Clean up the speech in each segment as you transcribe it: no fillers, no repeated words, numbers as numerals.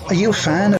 Are you a fan of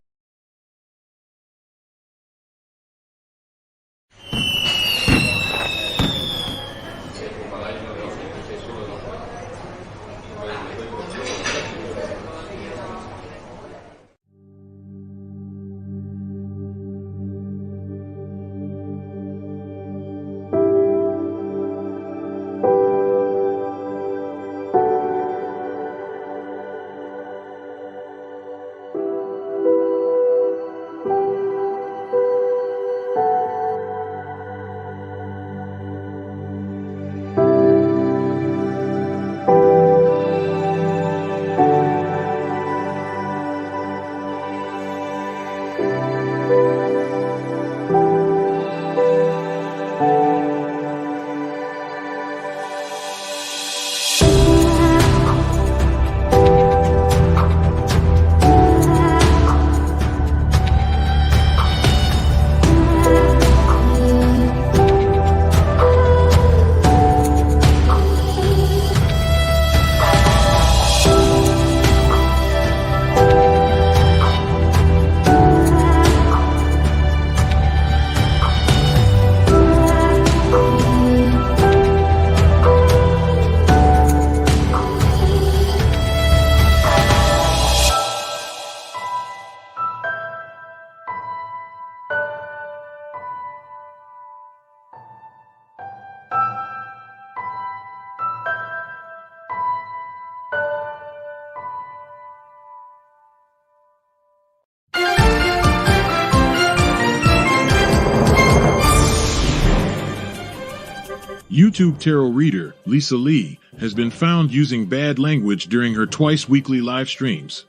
YouTube tarot reader Lisa Lee has been found using bad language during her twice-weekly live streams.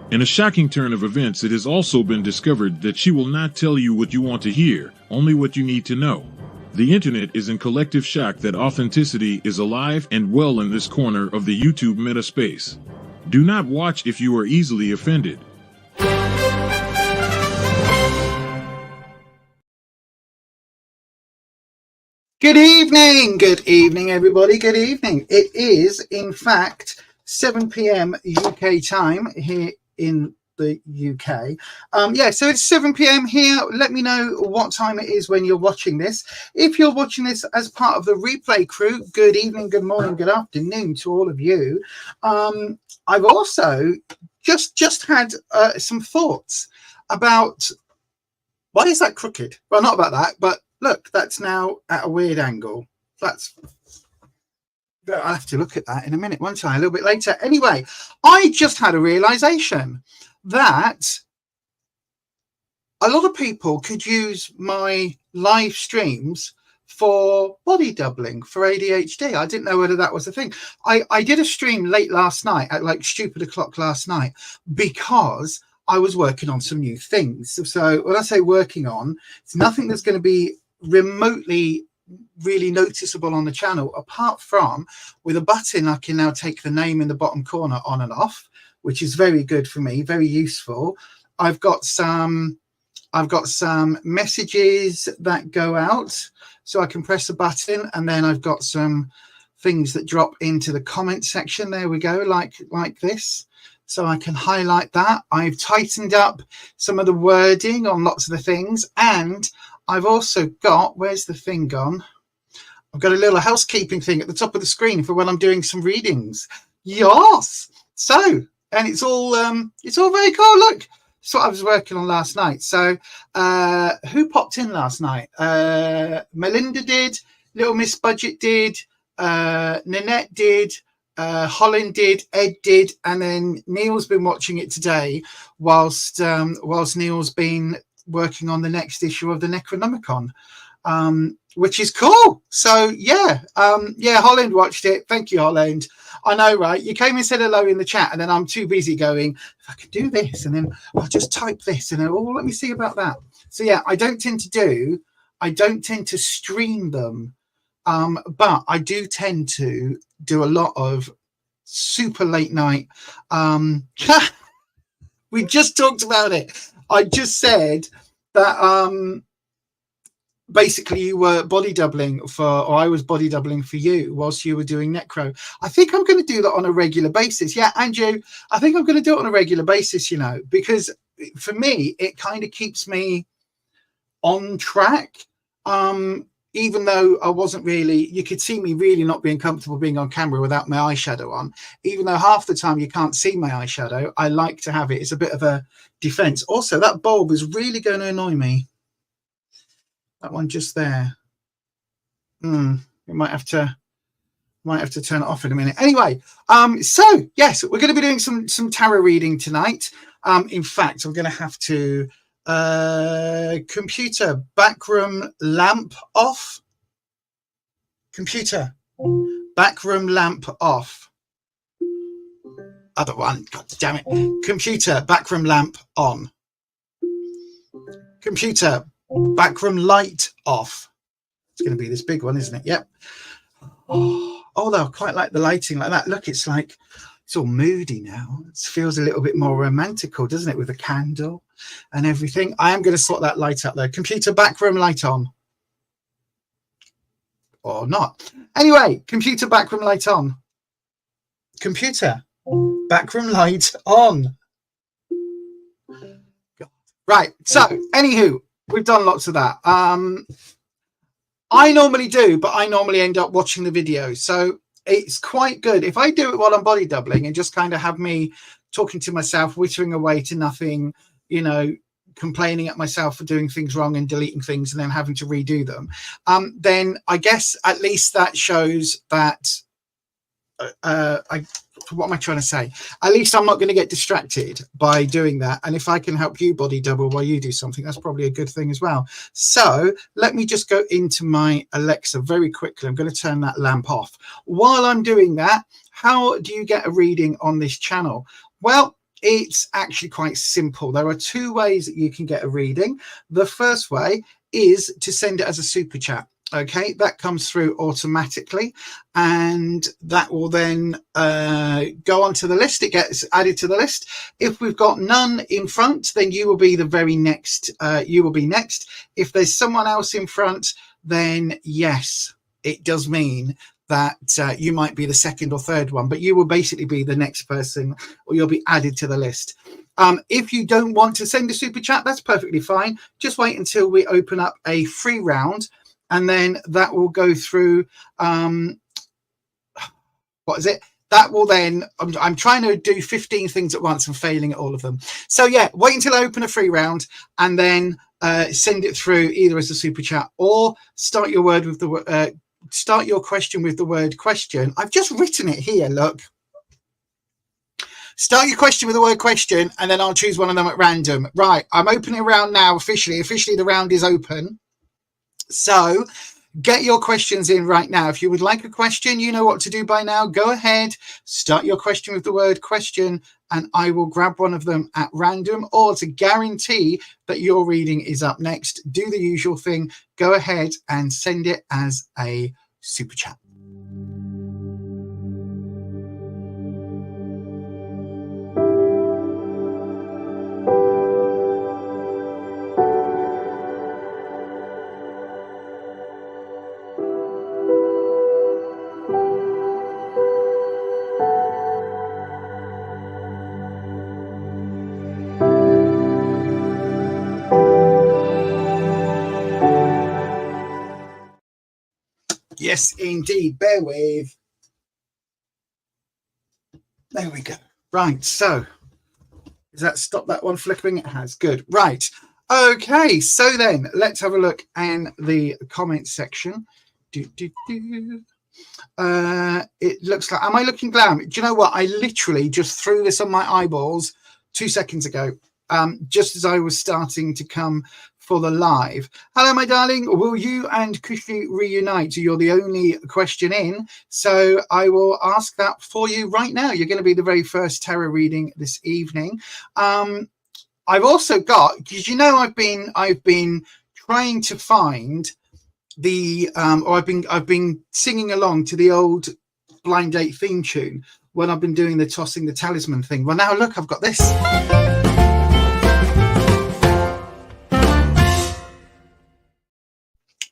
In a shocking turn of events, it has also been discovered that she will not tell you what you want to hear, only what you need to know. The internet is in collective shock that authenticity is alive and well in this corner of the YouTube meta space. Do not watch if you are easily offended. Good evening, everybody. Good evening. It is, in fact, 7 p.m. UK time here in the UK. So it's 7 p.m. here. Let me know what time it is when you're watching this. If you're watching this as part of the replay crew, good evening, good morning, good afternoon to all of you. I've also just had some thoughts about why is that crooked? Well, not about that, but look, that's now at a weird angle. I'll have to look at that in a minute, won't I? A little bit later. Anyway, I just had a realization that a lot of people could use my live streams for body doubling for ADHD. I didn't know whether that was a thing. I did a stream late last night at like stupid o'clock last night because I was working on some new things. So when I say working on, it's nothing that's going to be remotely really noticeable on the channel, apart from with a button I can now take the name in the bottom corner on and off, which is very good for me, very useful. I've got some messages that go out, so I can press a button, and then I've got some things that drop into the comment section. There we go, like this. So I can highlight that. I've tightened up some of the wording on lots of the things, and I've also got, where's the thing gone? I've got a little housekeeping thing at the top of the screen for when I'm doing some readings. Yes. So, and it's all very cool. Look, it's what I was working on last night. So, who popped in last night? Melinda did, Little Miss Budget did, Nanette did, Holland did, Ed did, and then Neil's been watching it today whilst Neil's been working on the next issue of the Necronomicon, which is cool. So Holland watched it. Thank you, Holland. I know, right? You came and said hello in the chat, and then I'm too busy going, if I could do this, and then I'll just type this, and then, oh, let me see about that. So yeah, I don't tend to stream them, but I do tend to do a lot of super late night. We just talked about it. I just said that basically you were body doubling for, or I was body doubling for you whilst you were doing necro. I think I'm going to do that on a regular basis. Yeah, Andrew, I think I'm going to do it on a regular basis, you know, because for me, it kind of keeps me on track. Even though I wasn't really, you could see me really not being comfortable being on camera without my eyeshadow on. Even though half the time you can't see my eyeshadow, I like to have it. It's a bit of a defense. Also, that bulb is really going to annoy me. That one just there. You might have to turn it off in a minute. Anyway, so yes, we're going to be doing some tarot reading tonight. In fact, I'm going to have to computer backroom lamp off. Computer backroom lamp off. Other one, god damn it. Computer backroom lamp on. Computer backroom light off. It's going to be this big one, isn't it? Yep. Although I quite like the lighting like that. Look, it's like it's all moody now. It feels a little bit more romantical, doesn't it, with a candle and everything. I am going to sort that light out though. Computer backroom light on. Or not. Anyway, computer backroom light on. Computer backroom light on. Right, so anywho, we've done lots of that. I normally do, but I normally end up watching the video. So it's quite good. If I do it while I'm body doubling and just kind of have me talking to myself, whittering away to nothing, you know, complaining at myself for doing things wrong and deleting things and then having to redo them, then I guess at least that shows that what am I trying to say? At least I'm not going to get distracted by doing that. And if I can help you body double while you do something, that's probably a good thing as well. So let me just go into my Alexa very quickly. I'm going to turn that lamp off. While I'm doing that, how do you get a reading on this channel? Well, it's actually quite simple. There are two ways that you can get a reading. The first way is to send it as a super chat. Okay, that comes through automatically and that will then go onto the list. It gets added to the list. If we've got none in front, then you will be the very next. You will be next. If there's someone else in front, then yes, it does mean that you might be the second or third one, but you will basically be the next person or you'll be added to the list. If you don't want to send a super chat, that's perfectly fine. Just wait until we open up a free round. And then that will go through, what is it? That will then, I'm trying to do 15 things at once and failing at all of them. So yeah, wait until I open a free round and then send it through either as a super chat or start your word with the start your question with the word question. I've just written it here, look. Start your question with the word question and then I'll choose one of them at random. Right, I'm opening a round now officially. Officially the round is open. So get your questions in right now. If you would like a question, you know what to do by now. Go ahead, start your question with the word question, and I will grab one of them at random. Or to guarantee that your reading is up next, do the usual thing. Go ahead and send it as a super chat. Yes, indeed. Bear with. There we go. Right. So does that stop that one flickering? It has. Good. Right. Okay. So then let's have a look in the comment section. It looks like, am I looking glam? Do you know what? I literally just threw this on my eyeballs 2 seconds ago, just as I was starting to come for the live. Hello, my darling. Will you and Kushi reunite? You're the only question in, so I will ask that for you right now. You're going to be the very first tarot reading this evening. I've also got, because you know I've been trying to find the or I've been singing along to the old Blind Date theme tune when I've been doing the tossing the talisman thing. Well, now look, I've got this.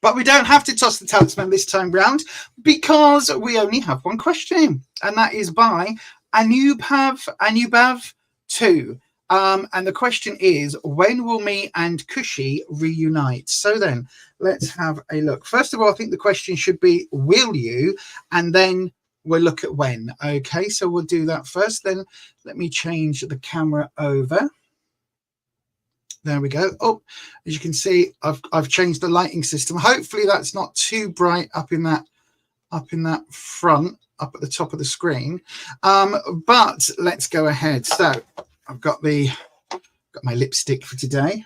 But we don't have to toss the talisman this time round because we only have one question, and that is by Anubhav 2. And the question is, when will me and Kushi reunite? So then let's have a look. First of all, I think the question should be, will you? And then we'll look at when. Okay, so we'll do that first. Then let me change the camera over. There we go. Oh, as you can see, I've changed the lighting system. Hopefully that's not too bright up in that front, up at the top of the screen. But let's go ahead. So I've got my lipstick for today.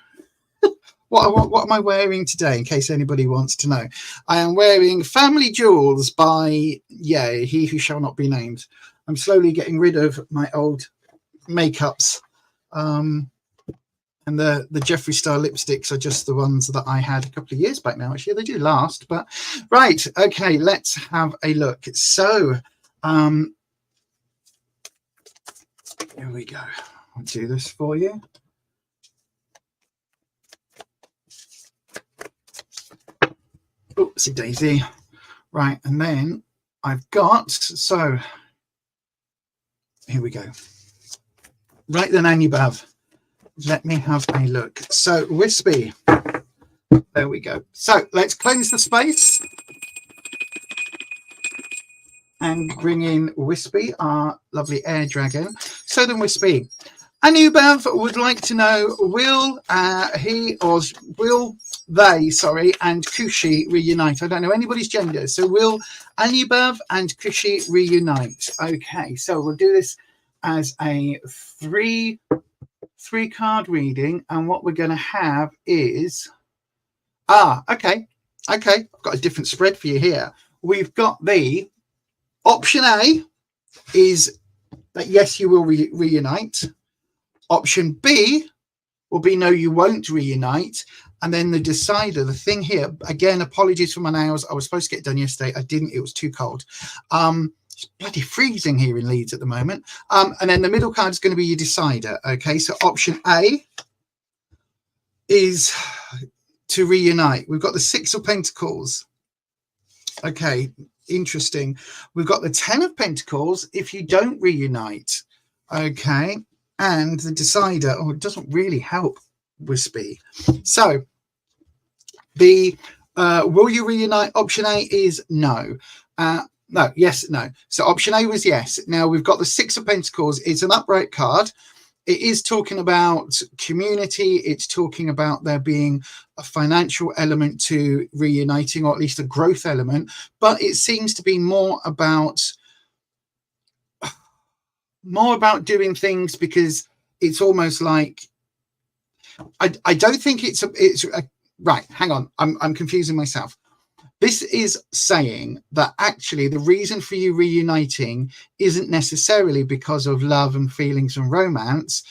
What am I wearing today, in case anybody wants to know? I am wearing Family Jewels by He Who Shall Not Be Named. I'm slowly getting rid of my old makeups. And the Jeffree Star lipsticks are just the ones that I had a couple of years back now. Actually, they do last, but right. Okay, let's have a look. So here we go. I'll do this for you. Oopsie daisy. Right, and then I've got, so here we go. Right then, Anubhav. Let me have a look. So Wispy, there we go. So let's cleanse the space and bring in Wispy, our lovely air dragon. So then Wispy, Anubhav would like to know, will they and Kushi reunite? I don't know anybody's gender. So will Anubhav and Kushi reunite? Okay, so we'll do this as a three card reading, and what we're going to have is okay, I've got a different spread for you here. We've got the option A is that yes, you will reunite. Option B will be no, you won't reunite. And then the decider, the thing here, again, apologies for my nails, I was supposed to get done yesterday, I didn't, it was too cold. It's bloody freezing here in Leeds at the moment. And then the middle card is going to be your decider. Okay, so option A is to reunite. We've got the 6 of Pentacles. Okay, interesting. We've got the 10 of Pentacles if you don't reunite. Okay, and the decider, it doesn't really help Wispy. So the will you reunite? Option A is no. No, yes, no. So option A was yes. Now we've got the 6 of Pentacles. It's an upright card. It is talking about community. It's talking about there being a financial element to reuniting, or at least a growth element. But it seems to be more about doing things, because it's almost like I don't think it's right. Hang on, I'm confusing myself. This is saying that actually the reason for you reuniting isn't necessarily because of love and feelings and romance.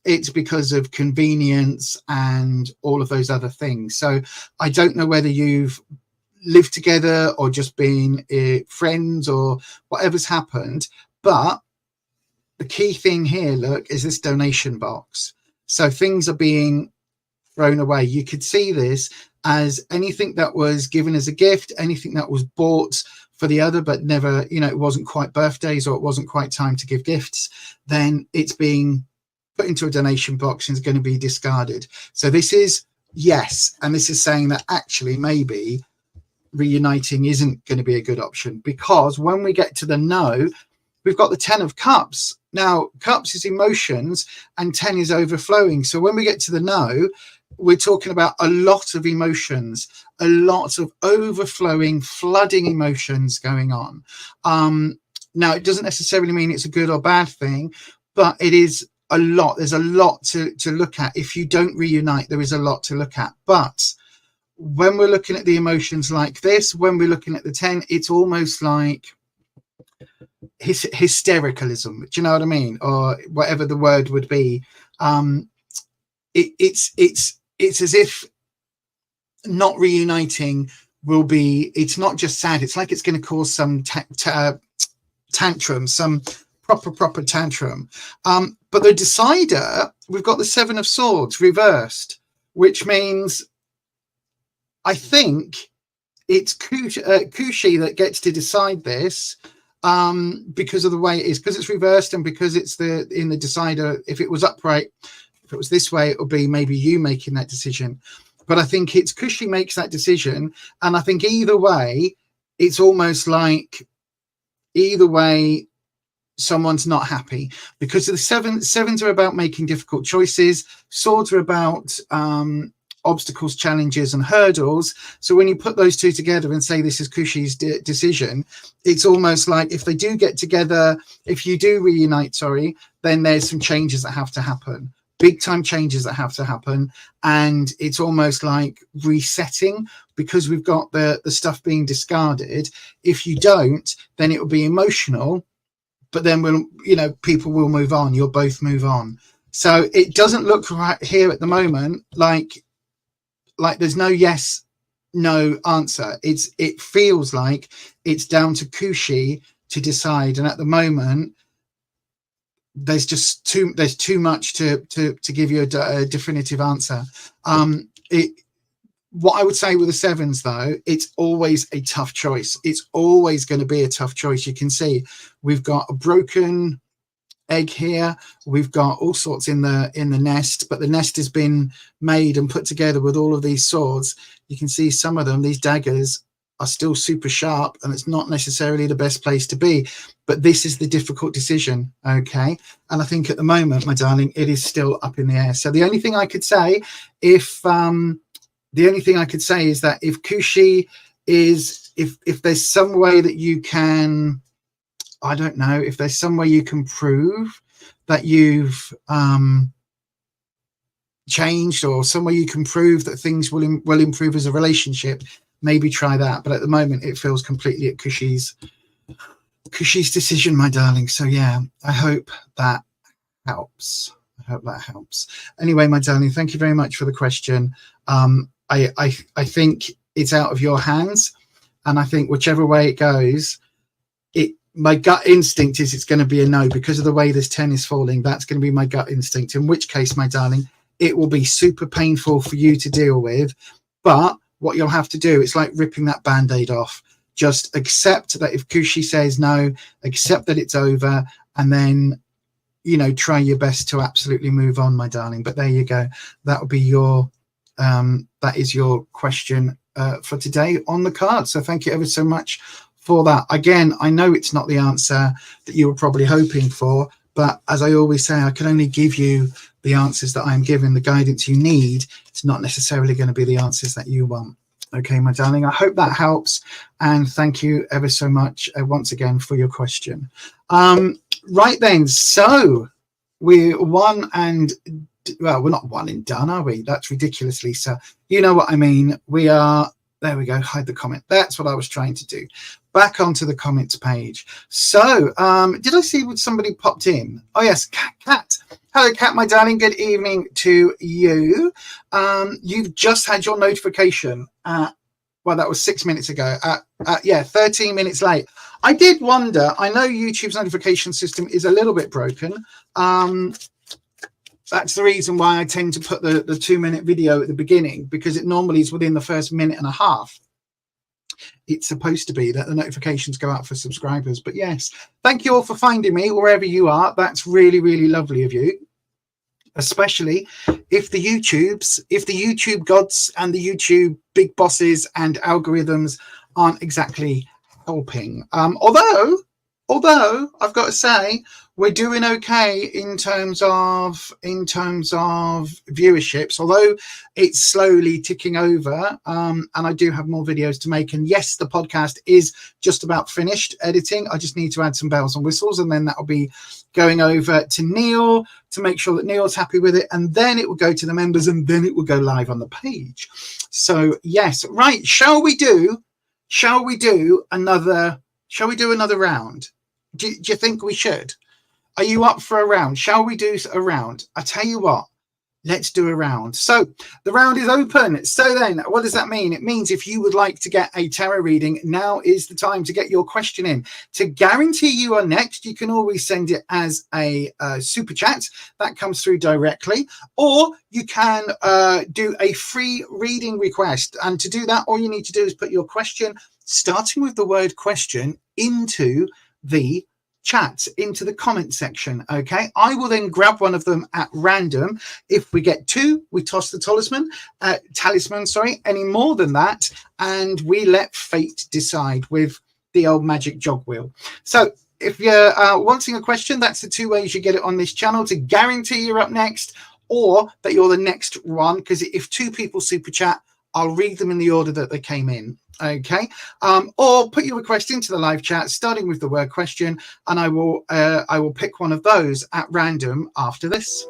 It's because of convenience and all of those other things. So I don't know whether you've lived together or just been friends or whatever's happened. But the key thing here, look, is this donation box. So things are being thrown away. You could see this as anything that was given as a gift, anything that was bought for the other, but never, it wasn't quite birthdays or it wasn't quite time to give gifts, then it's being put into a donation box and is going to be discarded. So this is yes. And this is saying that actually maybe reuniting isn't going to be a good option, because when we get to the no, we've got the 10 of Cups. Now, Cups is emotions and 10 is overflowing. So when we get to the no, we're talking about a lot of emotions, a lot of overflowing, flooding emotions going on. Now, it doesn't necessarily mean it's a good or bad thing, but it is a lot. There's a lot to look at. If you don't reunite, there is a lot to look at. But when we're looking at the emotions like this, when we're looking at the 10, it's almost like hystericalism. Do you know what I mean? Or whatever the word would be. It's as if not reuniting will be, it's not just sad, it's like it's going to cause some tantrum, some proper tantrum. But the decider, we've got the 7 of Swords reversed, which means I think it's Kushi that gets to decide this, because of the way it is, because it's reversed and because it's in the decider. If it was upright, if it was this way, it would be maybe you making that decision. But I think it's Kushi makes that decision, and I think either way, it's almost like either way someone's not happy, because the sevens are about making difficult choices, swords are about obstacles, challenges and hurdles. So when you put those two together and say this is Kushi's decision, it's almost like if they do get together, if you do reunite, sorry, then there's some changes that have to happen, big time changes that have to happen, and it's almost like resetting, because we've got the stuff being discarded. If you don't, then it will be emotional, but then we'll, you know, people will move on, you'll both move on. So it doesn't look right here at the moment like there's no yes no answer. It feels like it's down to Kushi to decide, and at the moment there's just too much to give you a definitive answer. What I would say with the sevens, though, it's always a tough choice. It's always going to be a tough choice. You can see we've got a broken egg here, we've got all sorts in the nest, but the nest has been made and put together with all of these swords. You can see some of them, these daggers, are still super sharp, and it's not necessarily the best place to be, but this is the difficult decision. Okay, and I think at the moment, my darling, it is still up in the air. So the only thing I could say, is that if Kushi is, if there's some way that you can, I don't know, if there's some way you can prove that you've changed, or some way you can prove that things will improve as a relationship, maybe try that. But at the moment, it feels completely at Kushi's decision, my darling. So yeah, I hope that helps. Anyway, my darling, thank you very much for the question. I think it's out of your hands, and I think whichever way it goes, my gut instinct is it's going to be a no, because of the way this 10 is falling. That's going to be my gut instinct, in which case, my darling, it will be super painful for you to deal with. But what you'll have to do, it's like ripping that band-aid off. Just accept that if Kushi says no, accept that it's over, and then, you know, try your best to absolutely move on, my darling. But there you go. That will be your that is your question for today on the card. So thank you ever so much for that. Again, I know it's not the answer that you were probably hoping for, but as I always say, I can only give you the answers that I'm giving, the guidance you need. It's not necessarily going to be the answers that you want. Okay, my darling, I hope that helps, and thank you ever so much once again for your question. Right then, so we're one and, well, we're not one and done, are we? That's ridiculous, Lisa. You know what I mean. We are, there we go, hide the comment. That's what I was trying to do. Back onto the comments page. So did I see what somebody popped in? Oh yes, Kat. Hello, Kat, my darling. Good evening to you. You've just had your notification. Well, that was 6 minutes ago. Yeah, 13 minutes late. I did wonder. I know YouTube's notification system is a little bit broken. That's the reason why I tend to put the 2-minute video at the beginning, because it normally is within the first minute and a half. It's supposed to be that the notifications go out for subscribers. But yes, thank you all for finding me wherever you are. That's really, really lovely of you. Especially if the YouTube gods and the YouTube big bosses and algorithms aren't exactly helping. Although I've got to say, we're doing okay in terms of viewerships, although it's slowly ticking over, and I do have more videos to make. And yes, the podcast is just about finished editing. I just need to add some bells and whistles, and then that'll be going over to Neil to make sure that Neil's happy with it, and then it will go to the members, and then it will go live on the page. So yes, right, shall we do another round? Do you think we should? Are you up for a round? Shall we do a round? I tell you what, let's do a round. So the round is open. So then what does that mean? It means if you would like to get a tarot reading, now is the time to get your question in. To guarantee you are next, you can always send it as a super chat that comes through directly, or you can do a free reading request. And to do that, all you need to do is put your question, starting with the word question, into the chat, into the comment section. Okay, I will then grab one of them at random. If we get two, we toss the talisman, any more than that, and we let fate decide with the old magic jog wheel. So if you're wanting a question, that's the two ways you get it on this channel, to guarantee you're up next, or that you're the next one, because if two people super chat, I'll read them in the order that they came in. Okay, or put your request into the live chat, starting with the word question, and I will pick one of those at random after this.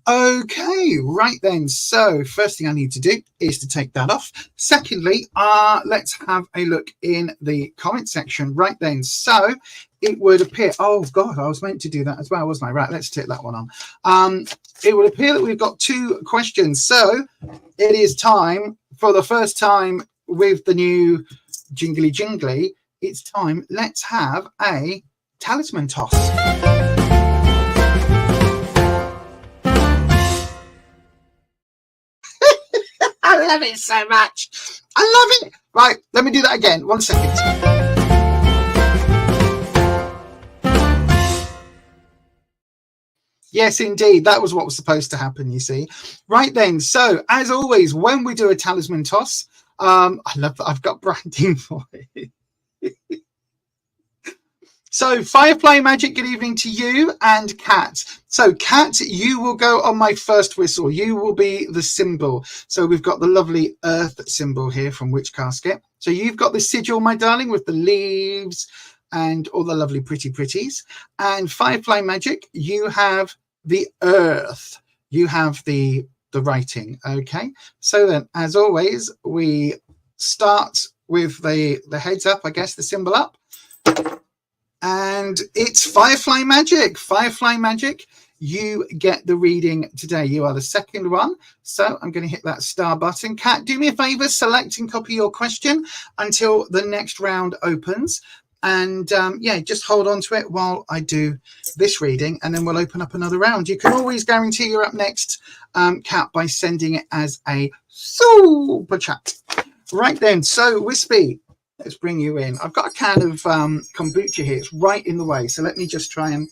Okay, right then. So first thing I need to do is to take that off. Secondly, let's have a look in the comment section. Right then. So it would appear, oh God, I was meant to do that as well, wasn't I? Right, let's take that one on. It would appear that we've got two questions. So it is time, for the first time with the new jingly, it's time. Let's have a talisman toss. I love it so much. I love it. Right, let me do that again. 1 second. Yes, indeed. That was what was supposed to happen, you see. Right then. So, as always, when we do a talisman toss, I love that I've got branding for it. So, Firefly Magic, good evening to you, and Kat. So, Kat, you will go on my first whistle. You will be the symbol. So, we've got the lovely earth symbol here from Witch Casket. So, you've got the sigil, my darling, with the leaves and all the lovely pretties. And Firefly Magic, you have the earth. You have the writing. Okay. So, then, as always, we start with the heads up, I guess, the symbol up. And it's Firefly Magic. Firefly Magic, you get the reading today. You are the second one. So I'm going to hit that star button. Kat, do me a favor, select and copy your question until the next round opens. And yeah, just hold on to it while I do this reading, and then we'll open up another round. You can always guarantee you're up next, Kat, by sending it as a super chat. Right then, so Wispy, let's bring you in. I've got a can of kombucha here. It's right in the way. So let me just try and...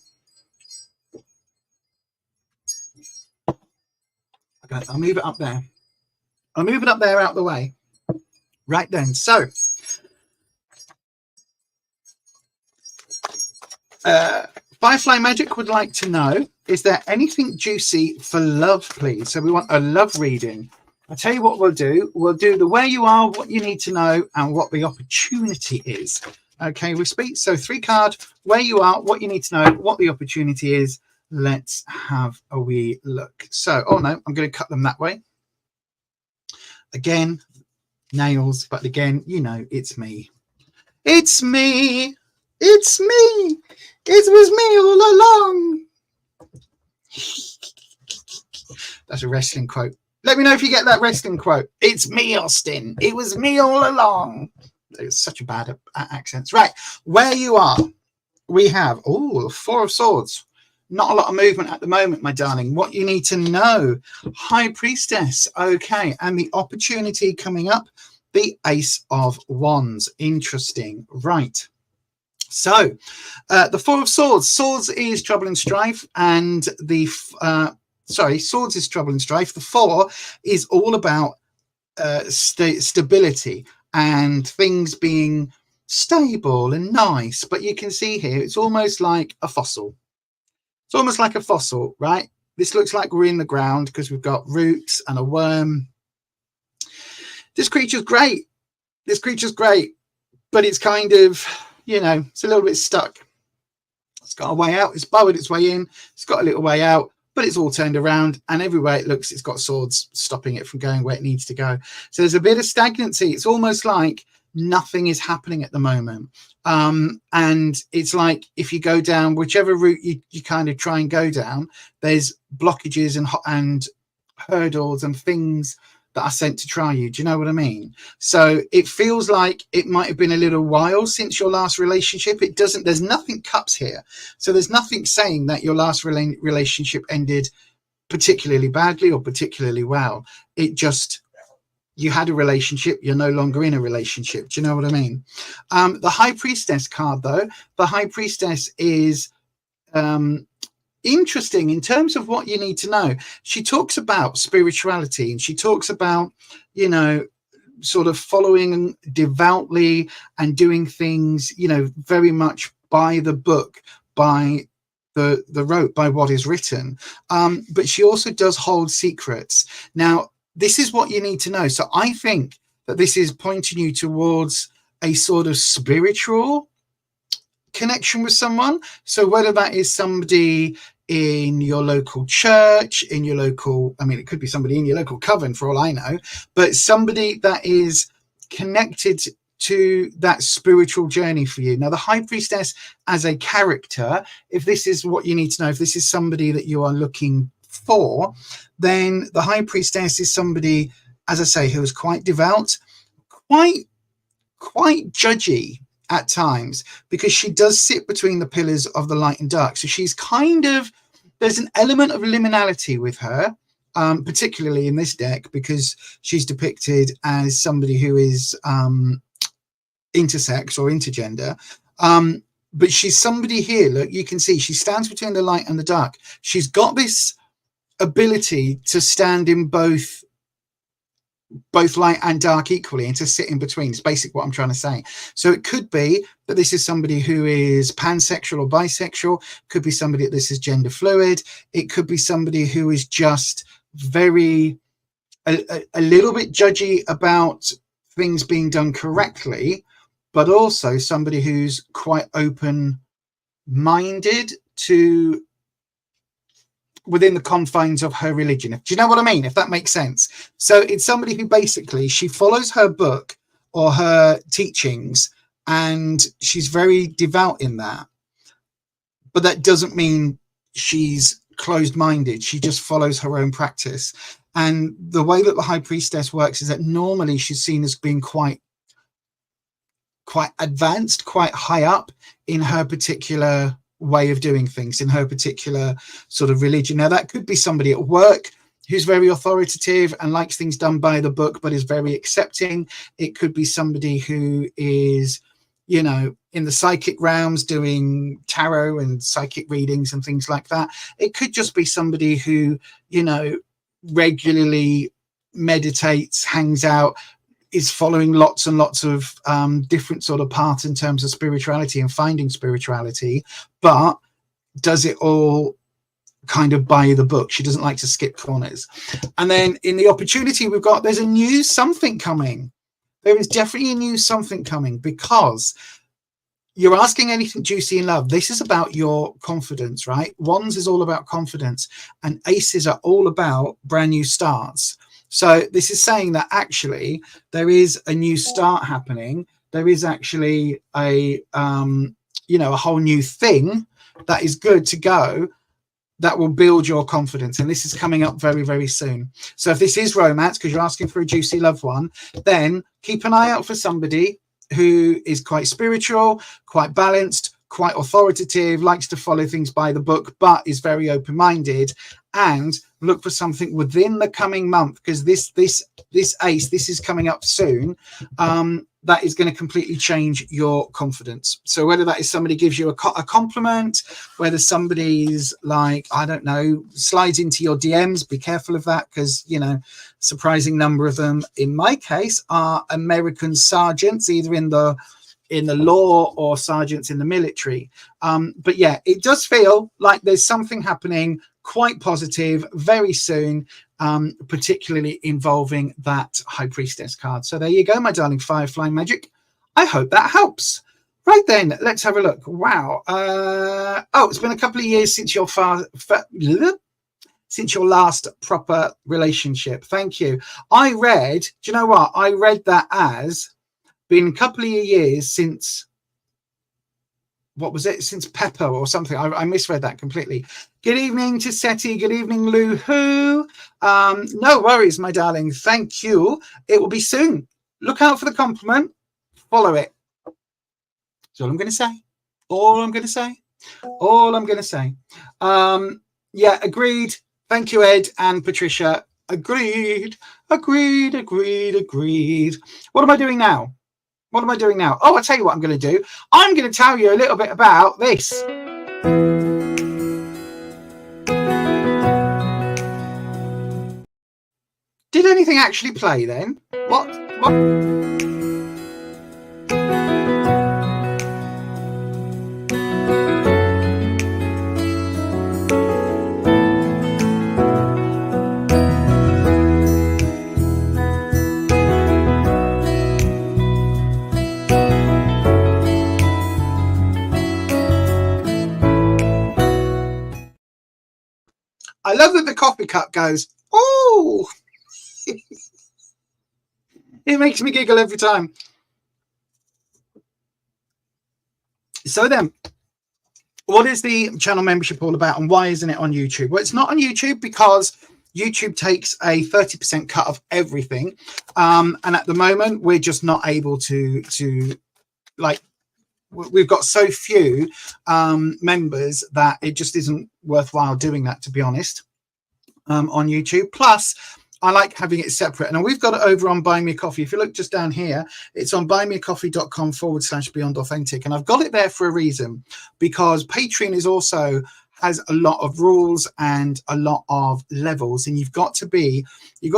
Okay, I'll move it up there. I'll move it up there out the way. Right then. So Firefly Magic would like to know, is there anything juicy for love, please? So we want a love reading. I'll tell you what we'll do. We'll do the where you are, what you need to know, and what the opportunity is. Okay, we speak. So 3 card, where you are, what you need to know, what the opportunity is. Let's have a wee look. So, oh no, I'm going to cut them that way. Again, nails, but again, you know, it's me. It's me. It's me. It was me all along. That's a wrestling quote. Let me know if you get that wrestling quote. It's me, Austin. It was me all along. It's such a bad accents. Right. Where you are, we have, oh, 4 of Swords. Not a lot of movement at the moment, my darling. What you need to know. High Priestess. Okay. And the opportunity coming up, the Ace of Wands. Interesting. Right. So the 4 of Swords. Swords is trouble and strife. And the... Swords is trouble and strife. The 4 is all about stability and things being stable and nice. But you can see here, it's almost like a fossil. It's almost like a fossil, right? This looks like we're in the ground because we've got roots and a worm. This creature's great. this creature's great, but it's kind of, you know, it's a little bit stuck. It's got a way out. It's burrowed its way in. It's got a little way out, but it's all turned around, and everywhere it looks, it's got swords stopping it from going where it needs to go. So there's a bit of stagnancy. It's almost like nothing is happening at the moment. And it's like if you go down whichever route you kind of try and go down, there's blockages and hurdles and things that are sent to try you. Do you know what I mean? So it feels like it might have been a little while since your last relationship. It doesn't, there's nothing cups here. So there's nothing saying that your last relationship ended particularly badly or particularly well. It just, you had a relationship, you're no longer in a relationship. Do you know what I mean? The High Priestess card, though, the High Priestess is interesting in terms of what you need to know. She talks about spirituality, and she talks about, you know, sort of following devoutly and doing things, you know, very much by the book, by the rote, by what is written. But she also does hold secrets. Now, this is what you need to know. So I think that this is pointing you towards a sort of spiritual connection with someone. So whether that is somebody in your local church, in your local, I mean, it could be somebody in your local coven for all I know, but somebody that is connected to that spiritual journey for you. Now, the High Priestess as a character, if this is what you need to know, if this is somebody that you are looking for, then the High Priestess is somebody, as I say, who is quite devout, quite judgy at times, because she does sit between the pillars of the light and dark. So she's kind of, there's an element of liminality with her, particularly in this deck, because she's depicted as somebody who is intersex or intergender. But she's somebody here, look, you can see she stands between the light and the dark. She's got this ability to stand in both light and dark equally, and to sit in between. It's basically what I'm trying to say. So it could be that this is somebody who is pansexual or bisexual, could be somebody that this is gender fluid, it could be somebody who is just very a little bit judgy about things being done correctly, but also somebody who's quite open-minded to within the confines of her religion. Do you know what I mean? If that makes sense. So it's somebody who basically, she follows her book or her teachings, and she's very devout in that. But that doesn't mean she's closed-minded. She just follows her own practice. And the way that the High Priestess works is that normally she's seen as being quite advanced, quite high up in her particular way of doing things, in her particular sort of religion. Now, that could be somebody at work who's very authoritative and likes things done by the book, but is very accepting. It could be somebody who is, you know, in the psychic realms doing tarot and psychic readings and things like that. It could just be somebody who, you know, regularly meditates, hangs out, is following lots and lots of different sort of paths in terms of spirituality and finding spirituality, but does it all kind of by the book. She doesn't like to skip corners. And then in the opportunity we've got, there's a new something coming. There is definitely a new something coming, because you're asking anything juicy in love. This is about your confidence, right? Wands is all about confidence, and aces are all about brand new starts. So this is saying that actually there is a new start happening. There is actually a, you know, a whole new thing that is good to go, that will build your confidence. And this is coming up very, very soon. So if this is romance, because you're asking for a juicy loved one, then keep an eye out for somebody who is quite spiritual, quite balanced, quite authoritative, likes to follow things by the book, but is very open-minded. And look for something within the coming month, because this ace, this is coming up soon, that is going to completely change your confidence. So whether that is somebody gives you a compliment, whether somebody's like, I don't know, slides into your DMs, be careful of that, because, you know, surprising number of them in my case are American sergeants, either in the law or sergeants in the military. But yeah, it does feel like there's something happening quite positive very soon, particularly involving that High Priestess card. So there you go, my darling Firefly Magic. I hope that helps. Right then, let's have a look. Wow. Oh, it's been a couple of years since your last proper relationship. Thank you. I read, do you know what? I read that as been a couple of years since, what was it? Since Pepper or something. I misread that completely. Good evening to Seti. Good evening, Lou Who. No worries, my darling. Thank you. It will be soon. Look out for the compliment. Follow it. That's all I'm going to say. All I'm going to say. All I'm going to say. Yeah, agreed. Thank you, Ed and Patricia. Agreed. Agreed. Agreed. Agreed. What am I doing now? What am I doing now? Oh, I'll tell you what I'm going to do. I'm going to tell you a little bit about this. Did anything actually play then? What? I love that the coffee cup goes, oh, it makes me giggle every time. So then, what is the channel membership all about and why isn't it on YouTube? Well, it's not on YouTube because YouTube takes a 30% cut of everything. And at the moment, we're just not able to like, we've got so few members that it just isn't worthwhile doing that, to be honest, on YouTube. Plus, I like having it separate. And we've got it over on Buy Me a Coffee. If you look just down here, it's on buymeacoffee.com/Beyond Authentic. And I've got it there for a reason, because Patreon is also has a lot of rules and a lot of levels, and you've got to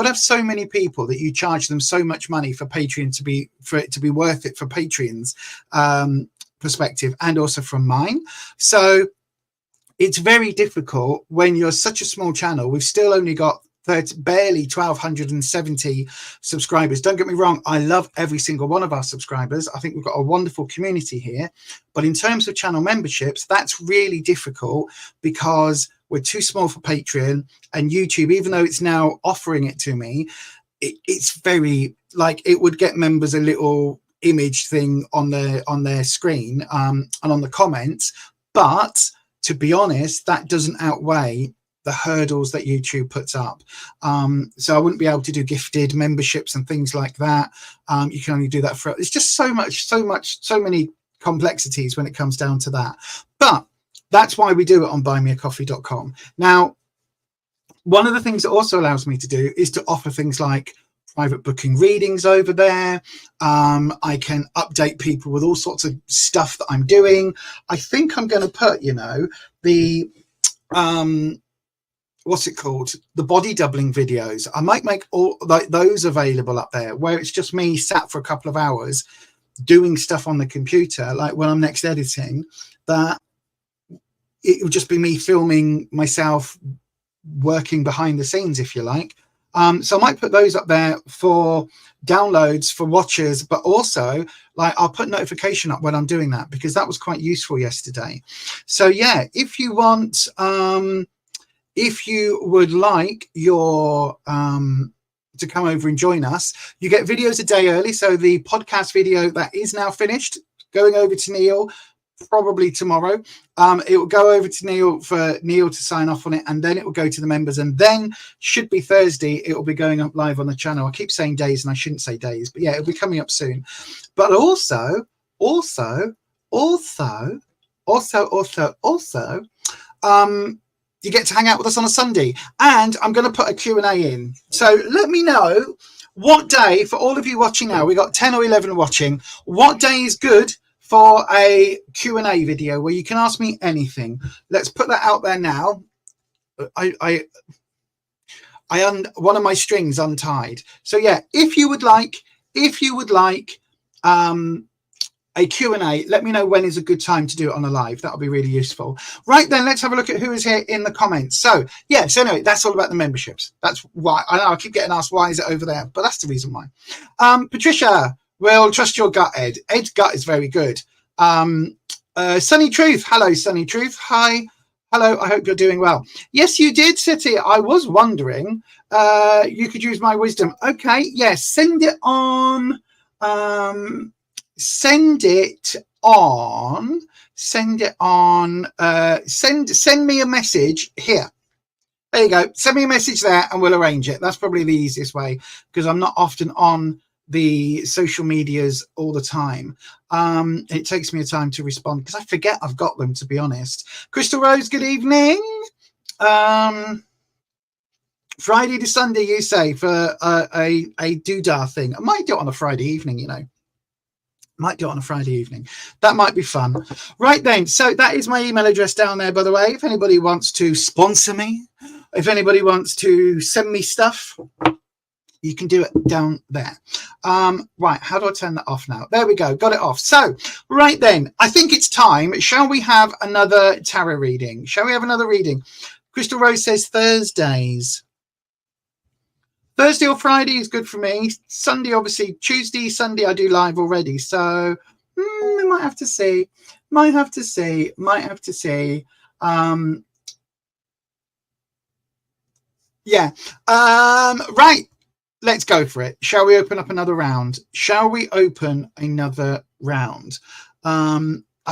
have so many people that you charge them so much money for Patreon for it to be worth it for Patreon's perspective and also from mine. So it's very difficult when you're such a small channel. We've still only got barely 1,270 subscribers. Don't get me wrong, I love every single one of our subscribers. I think we've got a wonderful community here, but in terms of channel memberships, that's really difficult because we're too small for Patreon, and YouTube, even though it's now offering it to me, it's very, like, it would get members a little image thing on their screen and on the comments, but to be honest, that doesn't outweigh the hurdles that YouTube puts up. So I wouldn't be able to do gifted memberships and things like that. You can only do that for, it's just so many complexities when it comes down to that. But that's why we do it on buymeacoffee.com. Now, one of the things it also allows me to do is to offer things like private booking readings over there. I can update people with all sorts of stuff that I'm doing. I think I'm going to put, the what's it called, the body doubling videos. I might make all like those available up there, where it's just me sat for a couple of hours doing stuff on the computer, like when I'm next editing, that it will just be me filming myself working behind the scenes, if you like. So I might put those up there for downloads for watchers, but also, like, I'll put notification up when I'm doing that, because that was quite useful yesterday. So yeah, if you want, if you would like your to come over and join us, you get videos a day early. So the podcast video that is now finished, going over to Neil probably tomorrow. It will go over to Neil for Neil to sign off on it, and then it will go to the members, and then should be Thursday it will be going up live on the channel. I keep saying days and I shouldn't say days, but yeah, it'll be coming up soon. But also you get to hang out with us on a Sunday, and I'm going to put a Q&A in. So let me know what day, for all of you watching now, we got 10 or 11 watching, what day is good for a Q&A video where you can ask me anything. Let's put that out there now. One of my strings untied. So yeah, if you would like a Q&A. Let me know when is a good time to do it on a live. That'll be really useful. Right then, let's have a look at who is here in the comments. So yeah, so anyway, that's all about the memberships. That's why I know I keep getting asked why is it over there, but that's the reason why. Patricia, well, trust your gut, Ed. Ed's gut is very good. Sunny Truth, hello Sunny Truth. Hi, hello, I hope you're doing well. Yes, you did, City. I was wondering, you could use my wisdom. Okay, yes, send it on. Send me a message here. There you go. Send me a message there and we'll arrange it. That's probably the easiest way because I'm not often on the social medias all the time. It takes me a time to respond because I forget I've got them, to be honest. Crystal Rose, good evening. Friday to Sunday, you say, for a doodah thing. I might do it on a Friday evening, you know. Might do it on a Friday evening. That might be fun. Right then, so that is my email address down there, by the way. If anybody wants to sponsor me, if anybody wants to send me stuff, you can do it down there. Right, how do I turn that off now? There we go, got it off. So, right then, I think it's time. Shall we have another tarot reading? Shall we have another reading? Crystal Rose says Thursdays. Thursday or Friday is good for me. Sunday, obviously, Tuesday, Sunday, I do live already. So we might have to see. Yeah. Right. Let's go for it. Shall we open up another round? I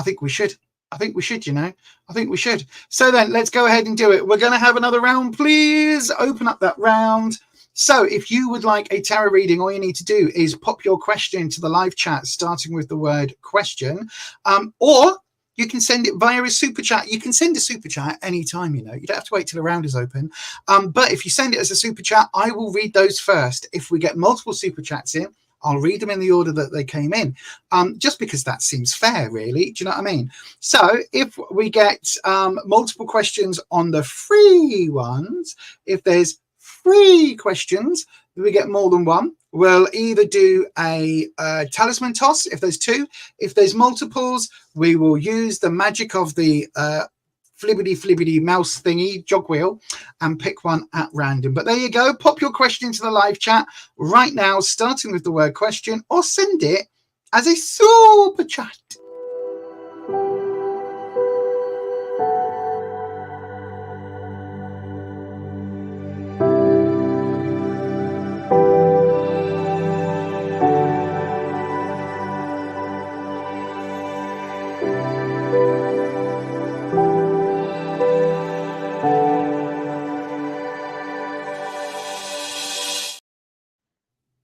think we should. You know. I think we should. So then let's go ahead and do it. We're going to have another round. Please open up that round. So if you would like a tarot reading, all you need to do is pop your question to the live chat, starting with the word question, or you can send it via a super chat. You can send a super chat anytime, you know. You don't have to wait till the round is open. But if you send it as a super chat, I will read those first. If we get multiple super chats in, I'll read them in the order that they came in, just because that seems fair, really. Do you know what I mean? So if we get multiple questions on the free ones, if there's free questions, we get more than one, we'll either do a talisman toss if there's two. If there's multiples, we will use the magic of the flibbity mouse thingy jog wheel and pick one at random. But there you go. Pop your question into the live chat right now, starting with the word question, or send it as a super chat.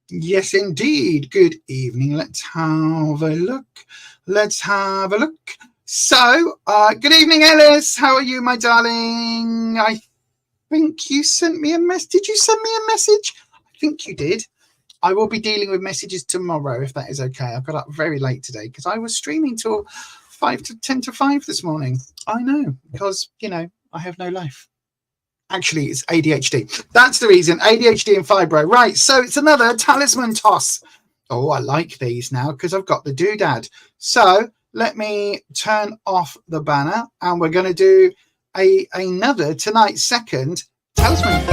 Yes, indeed. Good evening. Let's have a look. So, good evening, Ellis. How are you, my darling? I think you sent me a message. Did you send me a message? I think you did. I will be dealing with messages tomorrow, if that is okay. I got up very late today because I was streaming till 10 to 5 this morning. I know, because, you know, I have no life. Actually, it's ADHD. That's the reason. ADHD and fibro. Right. So it's another talisman toss. Oh, I like these now because I've got the doodad. So let me turn off the banner and we're going to do another tonight's second talisman.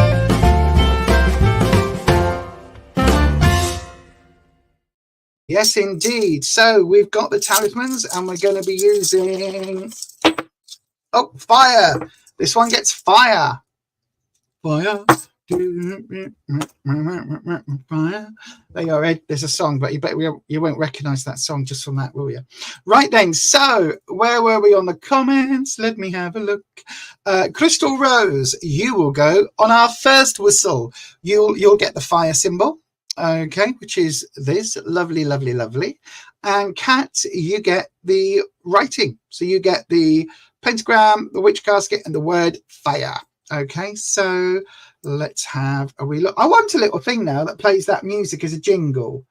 Yes, indeed. So we've got the talismans and we're going to be using fire. This one gets fire. Fire. There you go, Ed. There's a song, but you won't recognize that song just from that, will you? Right then. So where were we on the comments? Let me have a look. Crystal Rose, you will go on our first whistle. You'll get the fire symbol, okay, which is this lovely. And Kat, you get the writing. So you get the pentagram, the witch casket, and the word fire. Okay, so let's have a wee look. I want a little thing now that plays that music as a jingle.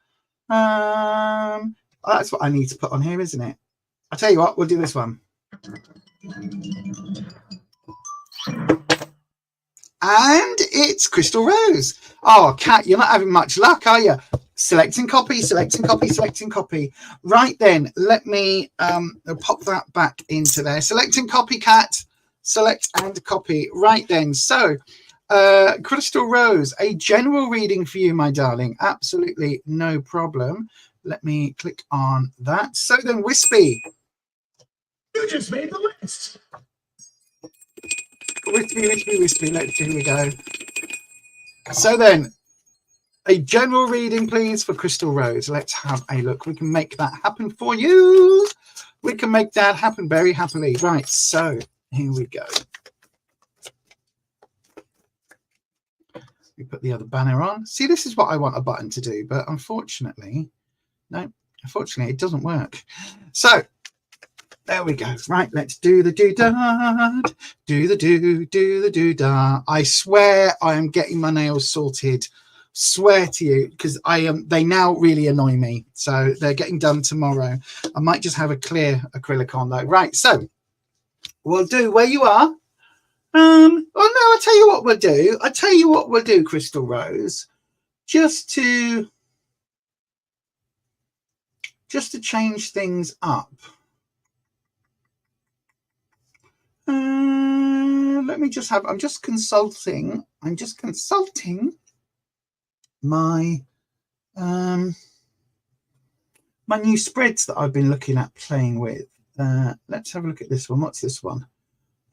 That's what I need to put on here, isn't it? I'll tell you what, we'll do this one. And it's Crystal Rose. Oh, Kat, you're not having much luck, are you? Selecting copy, selecting copy, selecting copy. Right then, let me pop that back into there. Selecting copycat, select and copy. Right then, so Crystal Rose, a general reading for you, my darling. Absolutely no problem. Let me click on that. So then, Wispy. You just made the list. Wispy. Here we go. So then, a general reading, please, for Crystal Rose. Let's have a look. We can make that happen for you. We can make that happen very happily. Right, so here we go. We put the other banner on. See, this is what I want a button to do, but unfortunately, it doesn't work. So there we go. Right, let's do the do-da, do the do-da. I swear I am getting my nails sorted. Swear to you, because they now really annoy me. So they're getting done tomorrow. I might just have a clear acrylic on though. Right, so we'll do where you are. Oh no, I'll tell you what we'll do. Crystal Rose, just to change things up. Let me just have, I'm just consulting my my new spreads that I've been looking at playing with. Let's have a look at this one. What's this one?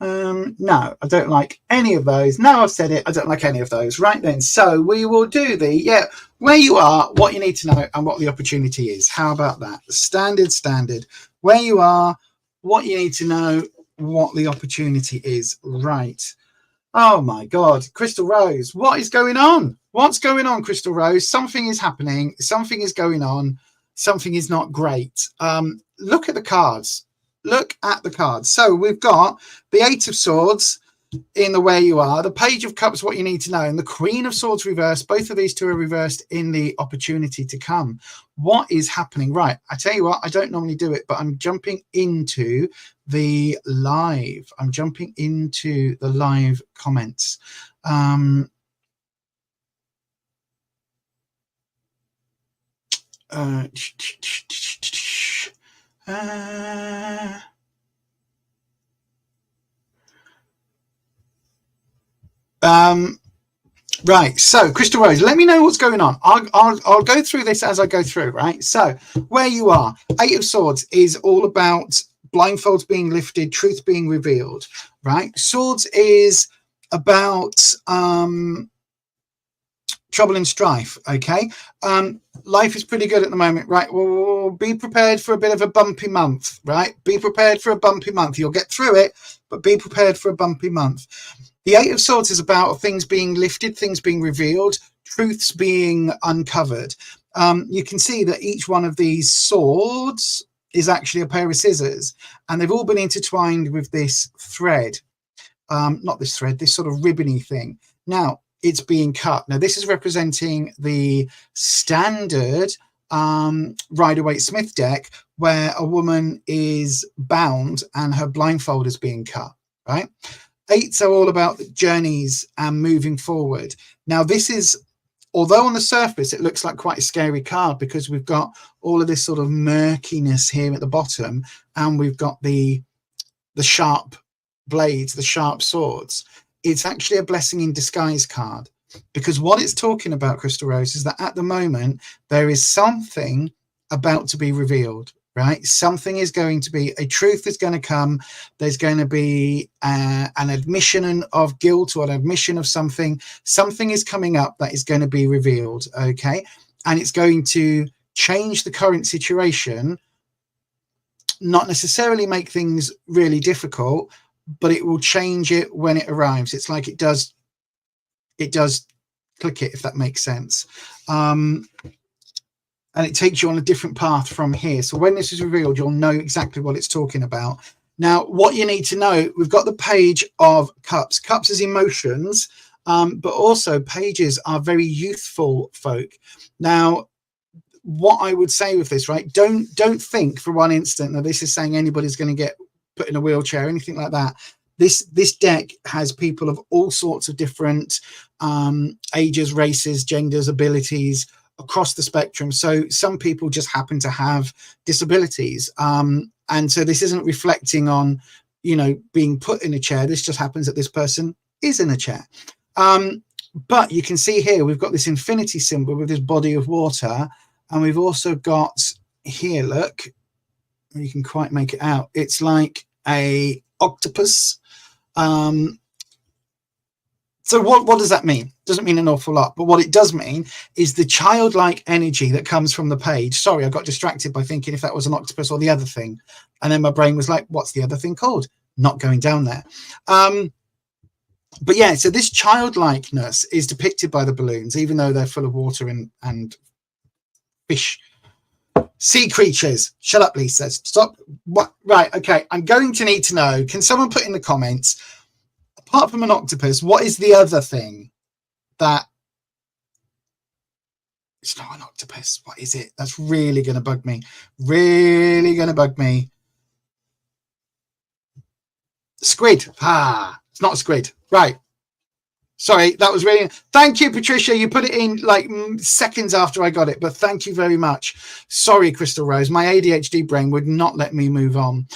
No, I don't like any of those. Now I've said it, I don't like any of those. Right then, so we will do the where you are, what you need to know, and what the opportunity is. How about that? Standard. Where you are, what you need to know, what the opportunity is. Right. Oh my God, Crystal Rose, what is going on? What's going on, Crystal Rose? Something is happening. Something is going on. Something is not great. Look at the cards. Look at the cards. So we've got the Eight of Swords in the where you are, the Page of Cups, what you need to know, and the Queen of Swords reversed. Both of these two are reversed in the opportunity to come. What is happening? Right, I tell you what, I don't normally do it, but I'm jumping into the live. I'm jumping into the live comments. Right, so Crystal Rose, let me know what's going on. I'll go through this as I go through. Right, so where you are, Eight of Swords is all about blindfolds being lifted, truth being revealed. Right, Swords is about trouble and strife. Okay, life is pretty good at the moment. Right, well, be prepared for a bit of a bumpy month. Right, be prepared for a bumpy month. You'll get through it, but be prepared for a bumpy month. The Eight of Swords is about things being lifted, things being revealed, truths being uncovered. You can see that each one of these swords is actually a pair of scissors, and they've all been intertwined with this thread. Not this thread, this sort of ribbony thing. Now, it's being cut. Now, this is representing the standard Rider-Waite-Smith deck, where a woman is bound and her blindfold is being cut, right? Eights are all about journeys and moving forward. Now, this is, although on the surface it looks like quite a scary card, because we've got all of this sort of murkiness here at the bottom, and we've got the sharp blades, the sharp swords. It's actually a blessing in disguise card, because what it's talking about, Crystal Rose, is that at the moment there is something about to be revealed. Right, something is going to be, a truth is going to come. There's going to be an admission of guilt, or an admission of something. Something is coming up that is going to be revealed. Okay, and it's going to change the current situation. Not necessarily make things really difficult, but it will change it when it arrives. It's like it does click it, if that makes sense. And it takes you on a different path from here. So when this is revealed, you'll know exactly what it's talking about. Now, what you need to know, we've got the Page of Cups. Cups is emotions, but also pages are very youthful folk. Now, what I would say with this, right, don't think for one instant that this is saying anybody's going to get put in a wheelchair, anything like that. This deck has people of all sorts of different ages, races, genders, abilities, across the spectrum. So some people just happen to have disabilities, and so this isn't reflecting on, you know, being put in a chair. This just happens that this person is in a chair. But you can see here we've got this infinity symbol with this body of water, and we've also got here, look, you can quite make it out, it's like a octopus. So what does that mean? Doesn't mean an awful lot, but what it does mean is the childlike energy that comes from the page. Sorry, I got distracted by thinking if that was an octopus or the other thing, and then my brain was like, what's the other thing called? Not going down there. But yeah, so this childlikeness is depicted by the balloons, even though they're full of water and fish, sea creatures. Shut up, Lisa. Stop. What? Right. Okay. I'm going to need to know. Can someone put in the comments, apart from an octopus, what is the other thing that it's not an octopus? What is it? That's really going to bug me. Really going to bug me. Squid. Ah, it's not a squid. Right. Sorry, that was really... Thank you, Patricia. You put it in like seconds after I got it, but thank you very much. Sorry, Crystal Rose. My ADHD brain would not let me move on.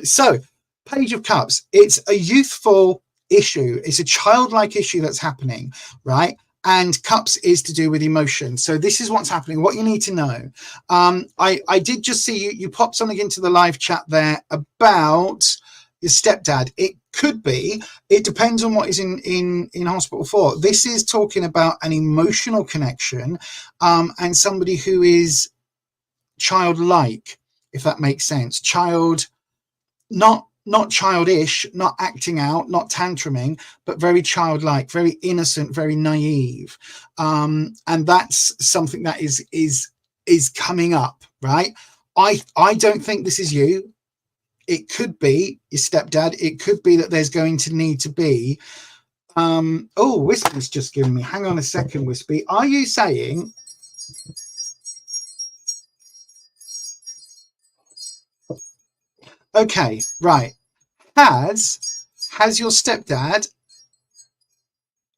So, Page of Cups. It's a youthful issue. It's a childlike issue that's happening, right? And Cups is to do with emotion. So this is what's happening. What you need to know. I did just see you popped something into the live chat there about your stepdad. It could be, it depends on what is in hospital for. This is talking about an emotional connection, and somebody who is childlike, if that makes sense. Child, not childish, not acting out, not tantruming, but very childlike, very innocent, very naive. And that's something that is coming up, right? I don't think this is you. It could be your stepdad. It could be that there's going to need to be... oh, Wispy's just given me... Hang on a second, Wispy. Are you saying... Okay, right. Has your stepdad...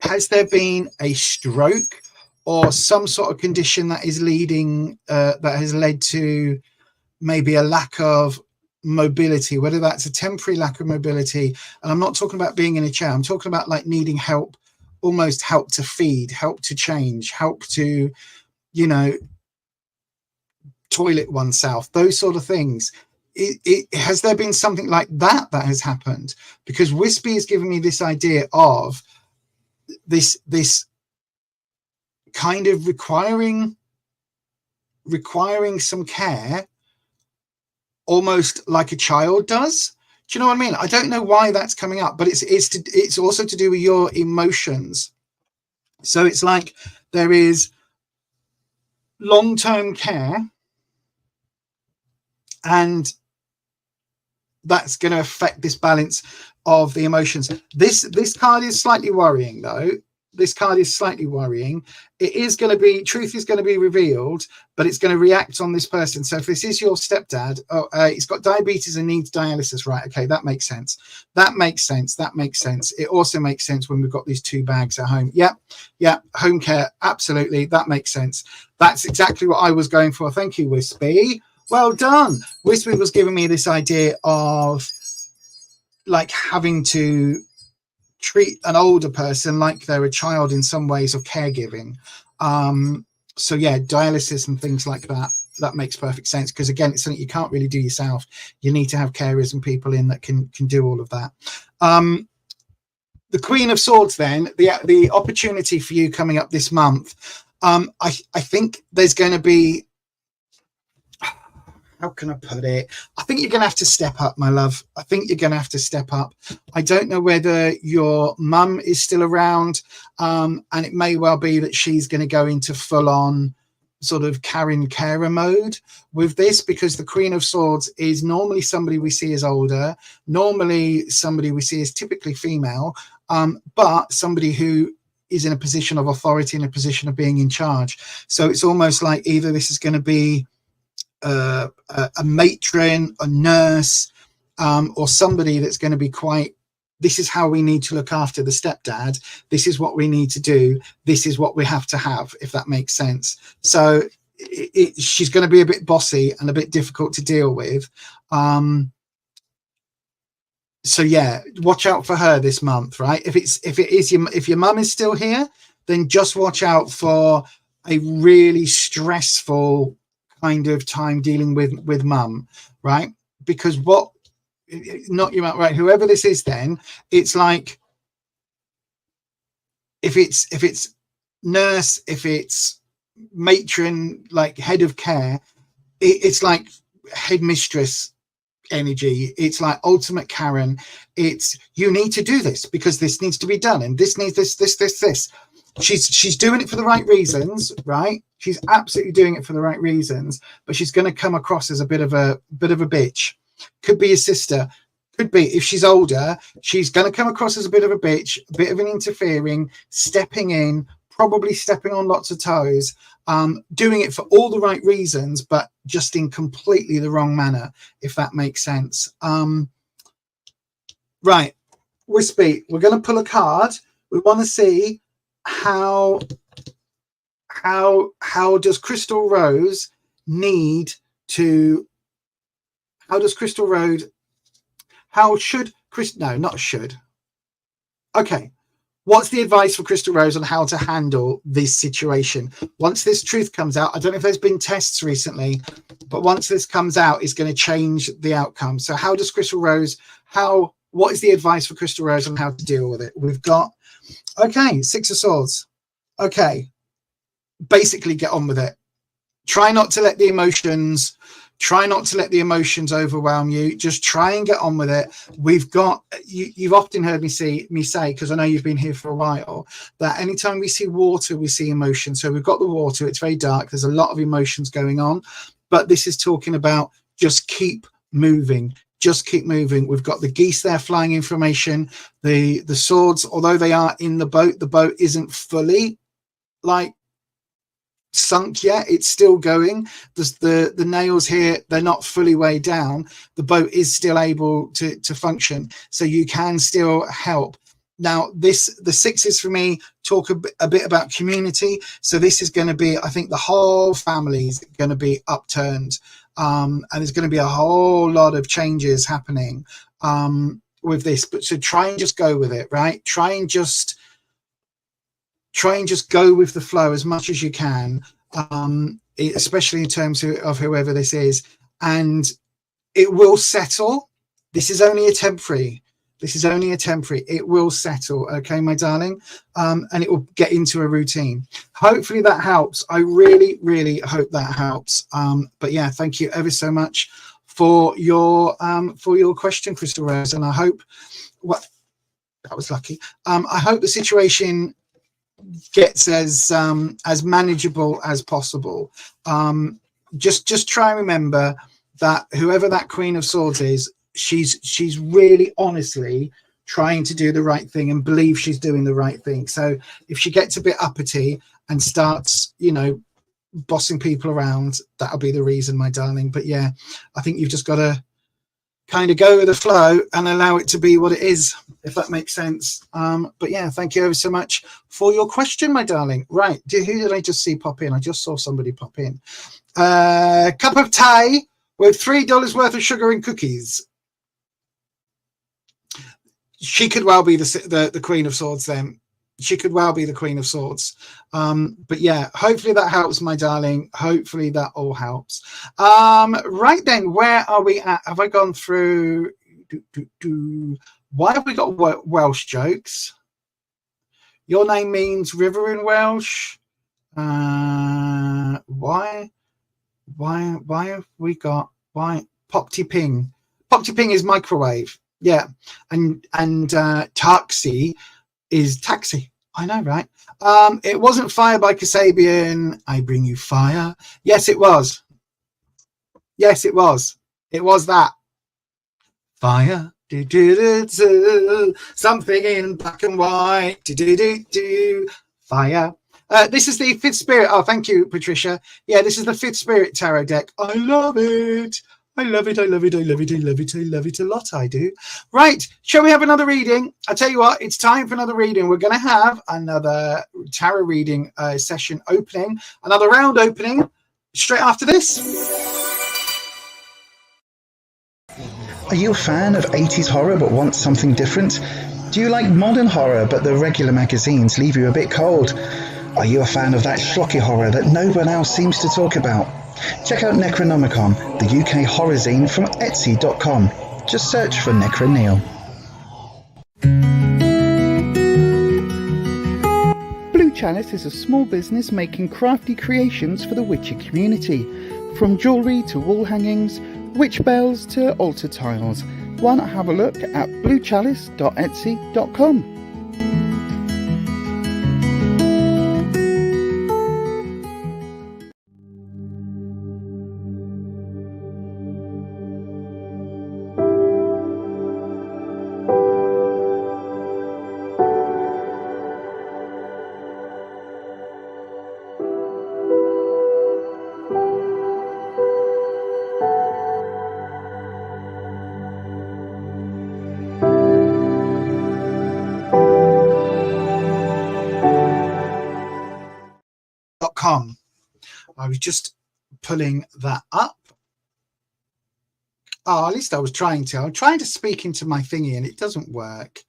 Has there been a stroke or some sort of condition that is leading... that has led to maybe a lack of mobility, whether that's a temporary lack of mobility? And I'm not talking about being in a chair. I'm talking about like needing help, almost help to feed, help to change, help to, you know, toilet oneself, those sort of things. Has there been something like that has happened? Because Wispy has given me this idea of this kind of requiring some care, almost like a child does. Do you know what I mean? I don't know why that's coming up, but it's also to do with your emotions. So it's like there is long-term care, and that's going to affect this balance of the emotions. This card is slightly worrying, though. This card is slightly worrying. It is going to be, truth is going to be revealed, but it's going to react on this person. So if this is your stepdad, he's got diabetes and needs dialysis, right? Okay, that makes sense. That makes sense. That makes sense. It also makes sense when we've got these 2 bags at home. Yeah, home care, absolutely. That makes sense. That's exactly what I was going for. Thank you, Wispy. Well done. Wispy was giving me this idea of like having to treat an older person like they're a child in some ways of caregiving. So yeah, dialysis and things like that makes perfect sense, because again, it's something you can't really do yourself. You need to have carers and people in that can do all of that. The Queen of Swords, then, the opportunity for you coming up this month, I think there's going to be, how can I put it? I think you're going to have to step up, my love. I think you're going to have to step up. I don't know whether your mum is still around, and it may well be that she's going to go into full-on sort of Karen carer mode with this, because the Queen of Swords is normally somebody we see as older, normally somebody we see as typically female, but somebody who is in a position of authority, in a position of being in charge. So it's almost like either this is going to be a matron, a nurse, or somebody that's going to be quite this is how we need to look after the stepdad. This is what we need to do. This is what we have to have, if that makes sense. So she's going to be a bit bossy and a bit difficult to deal with. So yeah, watch out for her this month, right? If your mum is still here, then just watch out for a really stressful kind of time dealing with mum, right? Because not your mum, right? Whoever this is, then it's like if it's nurse, if it's matron, like head of care, it's like headmistress energy. It's like ultimate Karen. It's, you need to do this because this needs to be done, and this needs this. She's doing it for the right reasons, right? She's absolutely doing it for the right reasons, but she's going to come across as a bit of a bitch. Could be a sister, could be, if she's older, she's going to come across as a bit of a bitch, a bit of an interfering, stepping in, probably stepping on lots of toes, doing it for all the right reasons, but just in completely the wrong manner, if that makes sense. Right, Wispy, we're going to pull a card. We want to see how does Crystal Rose need to, how does Crystal Rose, how should Chris, no, not should. Okay. What's the advice for Crystal Rose on how to handle this situation? Once this truth comes out, I don't know if there's been tests recently, but once this comes out, it's going to change the outcome. So how does Crystal Rose, what is the advice for Crystal Rose on how to deal with it? We've got, okay, Six of Swords. Okay. Basically get on with it. Try not to let the emotions overwhelm you. Just try and get on with it. We've got, you've often heard me say, because I know you've been here for a while, that anytime we see water, we see emotion. So we've got the water, it's very dark, there's a lot of emotions going on, but this is talking about just keep moving. Just keep moving. We've got the geese there flying information. The swords, although they are in the boat isn't fully like sunk yet, it's still going. The nails here, they're not fully weighed down. The boat is still able to function, so you can still help. Now the sixes for me talk a bit about community, so this is going to be, I think the whole family is going to be upturned, and there's going to be a whole lot of changes happening with this. But so try and just go with it, right? Try and just go with the flow as much as you can, especially in terms of whoever this is, and it will settle. This is only a temporary. It will settle, okay, my darling, and it will get into a routine. Hopefully that helps. I really, really hope that helps. But yeah, thank you ever so much for your question, Crystal Rose, and I hope, well, that was lucky. I hope the situation gets as manageable as possible. Just try and remember that whoever that Queen of Swords is, she's really honestly trying to do the right thing and believe she's doing the right thing. So if she gets a bit uppity and starts, bossing people around, that'll be the reason, my darling. But yeah, I think you've just got to kind of go with the flow and allow it to be what it is, if that makes sense. But yeah, thank you ever so much for your question, my darling. Right, who did I just see pop in? I just saw somebody pop in. Cup of tea with $3 worth of sugar and cookies. She could well be the Queen of Swords then. She could well be the Queen of Swords. But yeah, hopefully that helps, my darling. Hopefully that all helps. Right then, where are we at? Have I gone through? Why have we got Welsh jokes? Your name means river in Welsh. Why have we got Popty Ping? Popty Ping is microwave. Yeah, and taxi is taxi. I know, right? It wasn't Fire by Kasabian. I bring you fire. Yes, it was. Yes, it was. It was that. Fire. Do, do, do, do. Something in black and white. Do, do, do, do. Fire. This is the Fifth Spirit. Oh, thank you, Patricia. Yeah, this is the Fifth Spirit tarot deck. I love it. I love it. I love it. I love it. I love it. I love it a lot. I do. Right. Shall we have another reading? I'll tell you what, it's time for another reading. We're going to have another tarot reading session opening, another round opening straight after this. Are you a fan of 80s horror but want something different? Do you like modern horror but the regular magazines leave you a bit cold? Are you a fan of that schlocky horror that no one else seems to talk about? Check out Necronomicon, the UK horror zine from Etsy.com. Just search for Necroneil. Blue Chalice is a small business making crafty creations for the witchy community. From jewellery to wall hangings, witch bells to altar tiles. Why not have a look at bluechalice.etsy.com. I was just pulling that up. Oh, at least I was trying to. I'm trying to speak into my thingy and it doesn't work.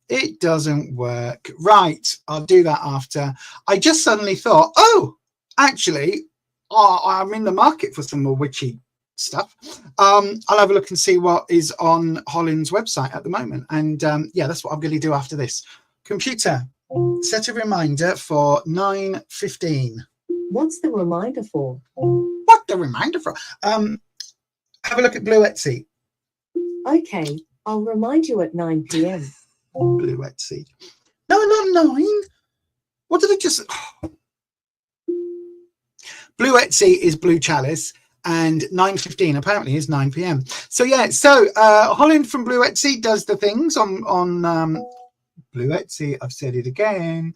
It doesn't work. Right, I'll do that after. I just suddenly thought, oh, actually, I'm in the market for some more witchy stuff. I'll have a look and see what is on Holland's website at the moment. And yeah, that's what I'm going to do after this. Computer, set a reminder for 9:15. What's the reminder for? What the reminder for? Have a look at Blue Etsy. Okay, I'll remind you at 9 p.m. Blue Etsy. No, not 9. What did I just... Blue Etsy is Blue Chalice and 9:15 apparently is 9 p.m. So yeah, so Holland from Blue Etsy does the things on Blue Etsy. I've said it again.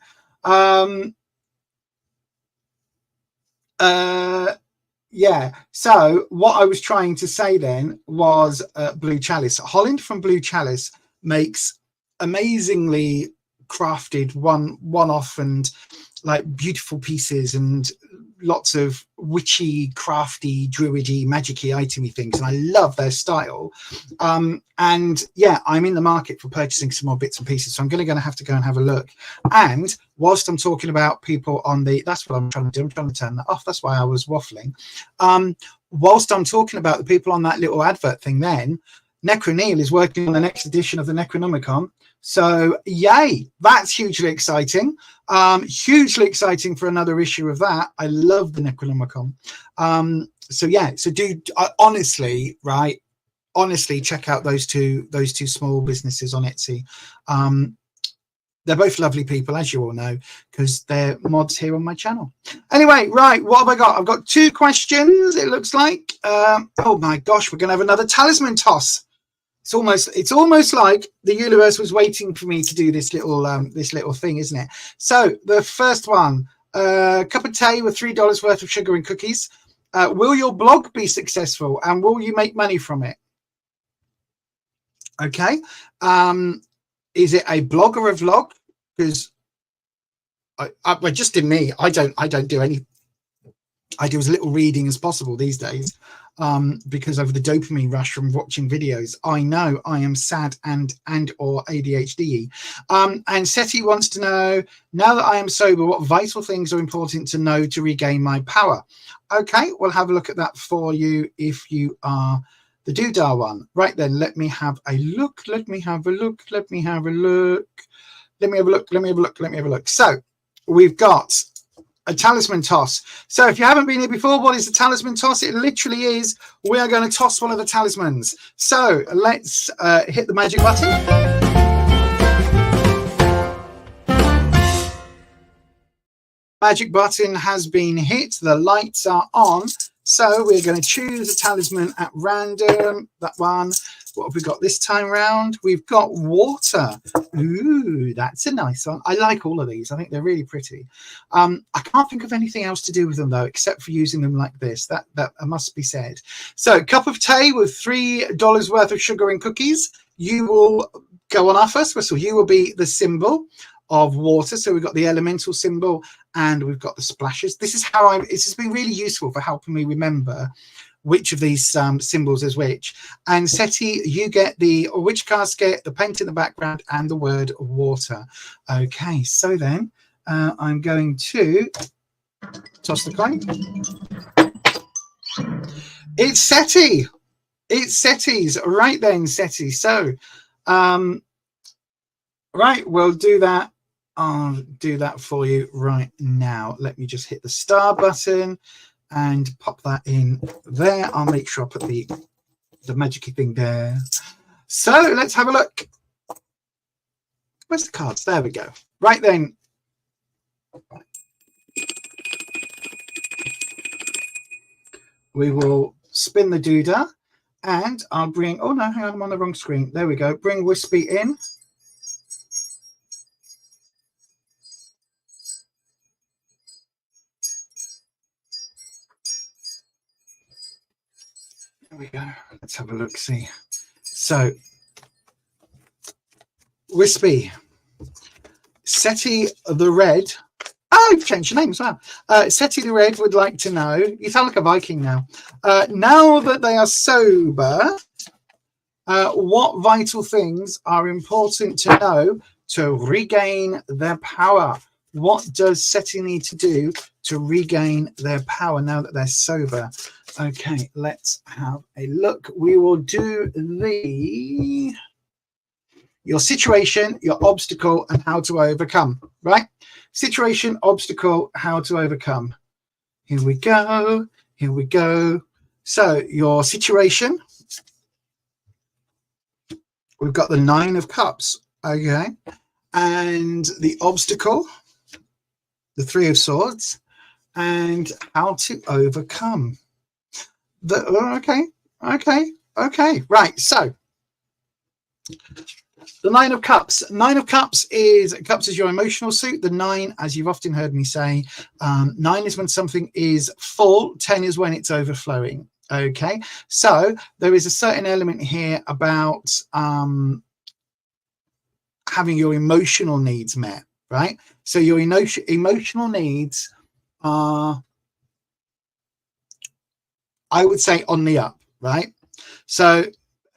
Yeah, so what I was trying to say then was Blue Chalice. Holland from Blue Chalice makes amazingly crafted one-off and like beautiful pieces and lots of witchy, crafty, druidy, magicy, itemy things, and I love their style. And yeah, I'm in the market for purchasing some more bits and pieces, so I'm going to have to go and have a look. And whilst I'm talking about people on the, that's what I'm trying to do, I'm trying to turn that off, that's why I was waffling. Whilst I'm talking about the people on that little advert thing, then Necroneil is working on the next edition of the Necronomicon. So yay, that's hugely exciting. Hugely exciting for another issue of that. I love the Necronomicon. So yeah, so do honestly, right? Honestly, check out those two small businesses on Etsy. They're both lovely people, as you all know, because they're mods here on my channel. Anyway, right, what have I got? I've got 2 questions, it looks like. Oh my gosh, we're going to have another talisman toss. It's almost like the universe was waiting for me to do this little thing, isn't it? So the first one, cup of tea with $3 worth of sugar and cookies. Will your blog be successful and will you make money from it? Okay. Is it a blog or a vlog? Because I just in me, I don't do any. I do as little reading as possible these days, because of the dopamine rush from watching videos. I know I am sad and or ADHD. And Seti wants to know, now that I am sober, what vital things are important to know to regain my power? Okay, we'll have a look at that for you if you are the doodah one. Right then, let me have a look. Let me have a look. Let me have a look. Let me have a look. Let me have a look. Let me have a look. So we've got a talisman toss. So if you haven't been here before, what is a talisman toss? It literally is, we are going to toss one of the talismans. So let's hit the magic button. Magic button has been hit. The lights are on. So we're going to choose a talisman at random. That one. What have we got this time round? We've got water. Ooh, that's a nice one. I like all of these. I think they're really pretty. I can't think of anything else to do with them though, except for using them like this. That must be said. So cup of tea with $3 worth of sugar and cookies. You will go on our first whistle. You will be the symbol of water. So we've got the elemental symbol and we've got the splashes. This is how this has been really useful for helping me remember which of these symbols is which. And Seti, you get which cards get the paint in the background and the word water. Okay, so then I'm going to toss the coin. It's Seti. It's Seti's. Right then, Seti. So, right, we'll do that. I'll do that for you right now. Let me just hit the star button and pop that in there. I'll make sure I put the magic-y thing there. So let's have a look. Where's the cards? There we go. Right then. We will spin the doodah and I'll bring, oh no, hang on, I'm on the wrong screen. There we go. Bring Wispy in. There we go. Let's have a look, see. So, Wispy, Seti the Red. Oh, you've changed your name as well. Seti the Red would like to know, you sound like a Viking now. Now that they are sober, what vital things are important to know to regain their power? What does Seti need to do to regain their power now that they're sober? Okay, let's have a look. We will do your situation, your obstacle, and how to overcome, right? Situation, obstacle, how to overcome. Here we go. Here we go. So your situation, we've got the 9 of Cups, okay? And the obstacle, the 3 of Swords, and how to overcome. Okay. Right, so the 9 of Cups. 9 of Cups is your emotional suit. The 9, as you've often heard me say, 9 is when something is full. 10 is when it's overflowing. Okay, so there is a certain element here about having your emotional needs met, right? So your emotional needs are, I would say, on the up, right? So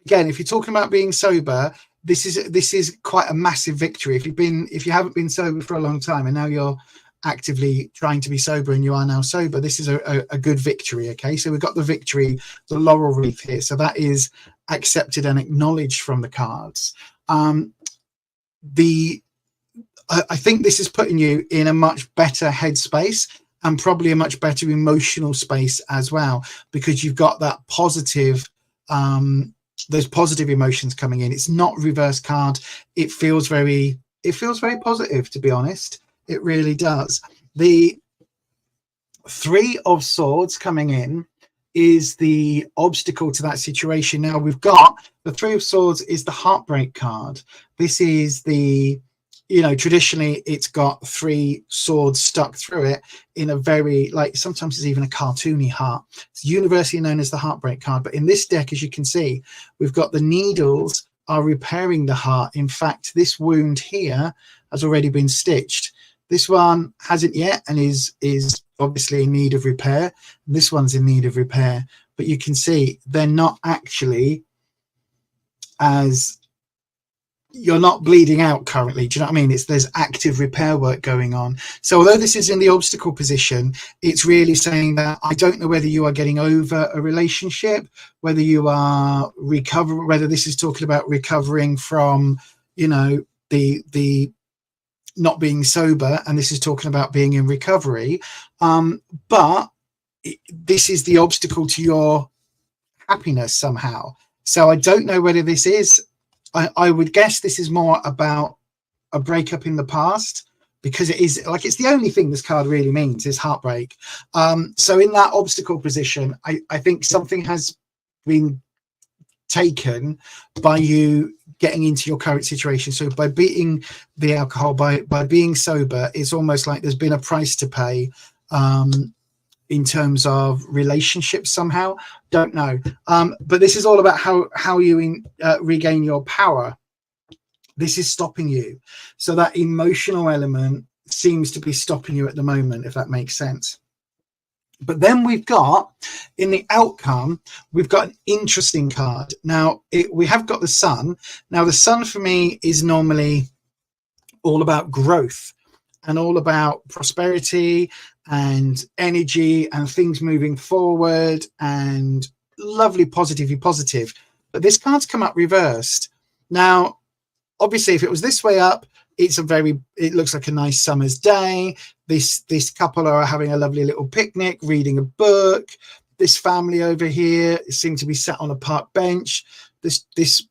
again, if you're talking about being sober, this is quite a massive victory. If you haven't been sober for a long time and now you're actively trying to be sober and you are now sober, this is a good victory. Okay, so we've got the victory, the laurel wreath here, so that is accepted and acknowledged from the cards. I think this is putting you in a much better headspace and probably a much better emotional space as well, because you've got that positive, those positive emotions coming in. It's not reverse card. It feels very positive, to be honest. It really does. The 3 of Swords coming in is the obstacle to that situation. Now we've got the 3 of Swords is the heartbreak card. This is the, traditionally it's got 3 swords stuck through it in a very, like, sometimes it's even a cartoony heart. It's universally known as the heartbreak card. But in this deck, as you can see, we've got the needles are repairing the heart. In fact, this wound here has already been stitched. This one hasn't yet and is obviously in need of repair. This one's in need of repair. But you can see they're not actually you're not bleeding out currently. Do you know what I mean? There's active repair work going on. So although this is in the obstacle position, it's really saying that I don't know whether you are getting over a relationship, whether you are recovering, whether this is talking about recovering from, the not being sober, and this is talking about being in recovery. But this is the obstacle to your happiness somehow. So I don't know whether this is, I would guess this is more about a breakup in the past, because it is like, it's the only thing this card really means is heartbreak. So in that obstacle position, I think something has been taken by you getting into your current situation. So by beating the alcohol, by being sober, it's almost like there's been a price to pay in terms of relationships somehow. Don't know. But this is all about how you regain your power. This is stopping you. So that emotional element seems to be stopping you at the moment, if that makes sense. But then we've got, in the outcome, we've got an interesting card. Now, we have got the sun. Now, the sun for me is normally all about growth and all about prosperity and energy and things moving forward and lovely, positively positive. But this card's come up reversed. Now, obviously, if it was this way up, it looks like a nice summer's day. This couple are having a lovely little picnic, reading a book. This family over here seem to be sat on a park bench. This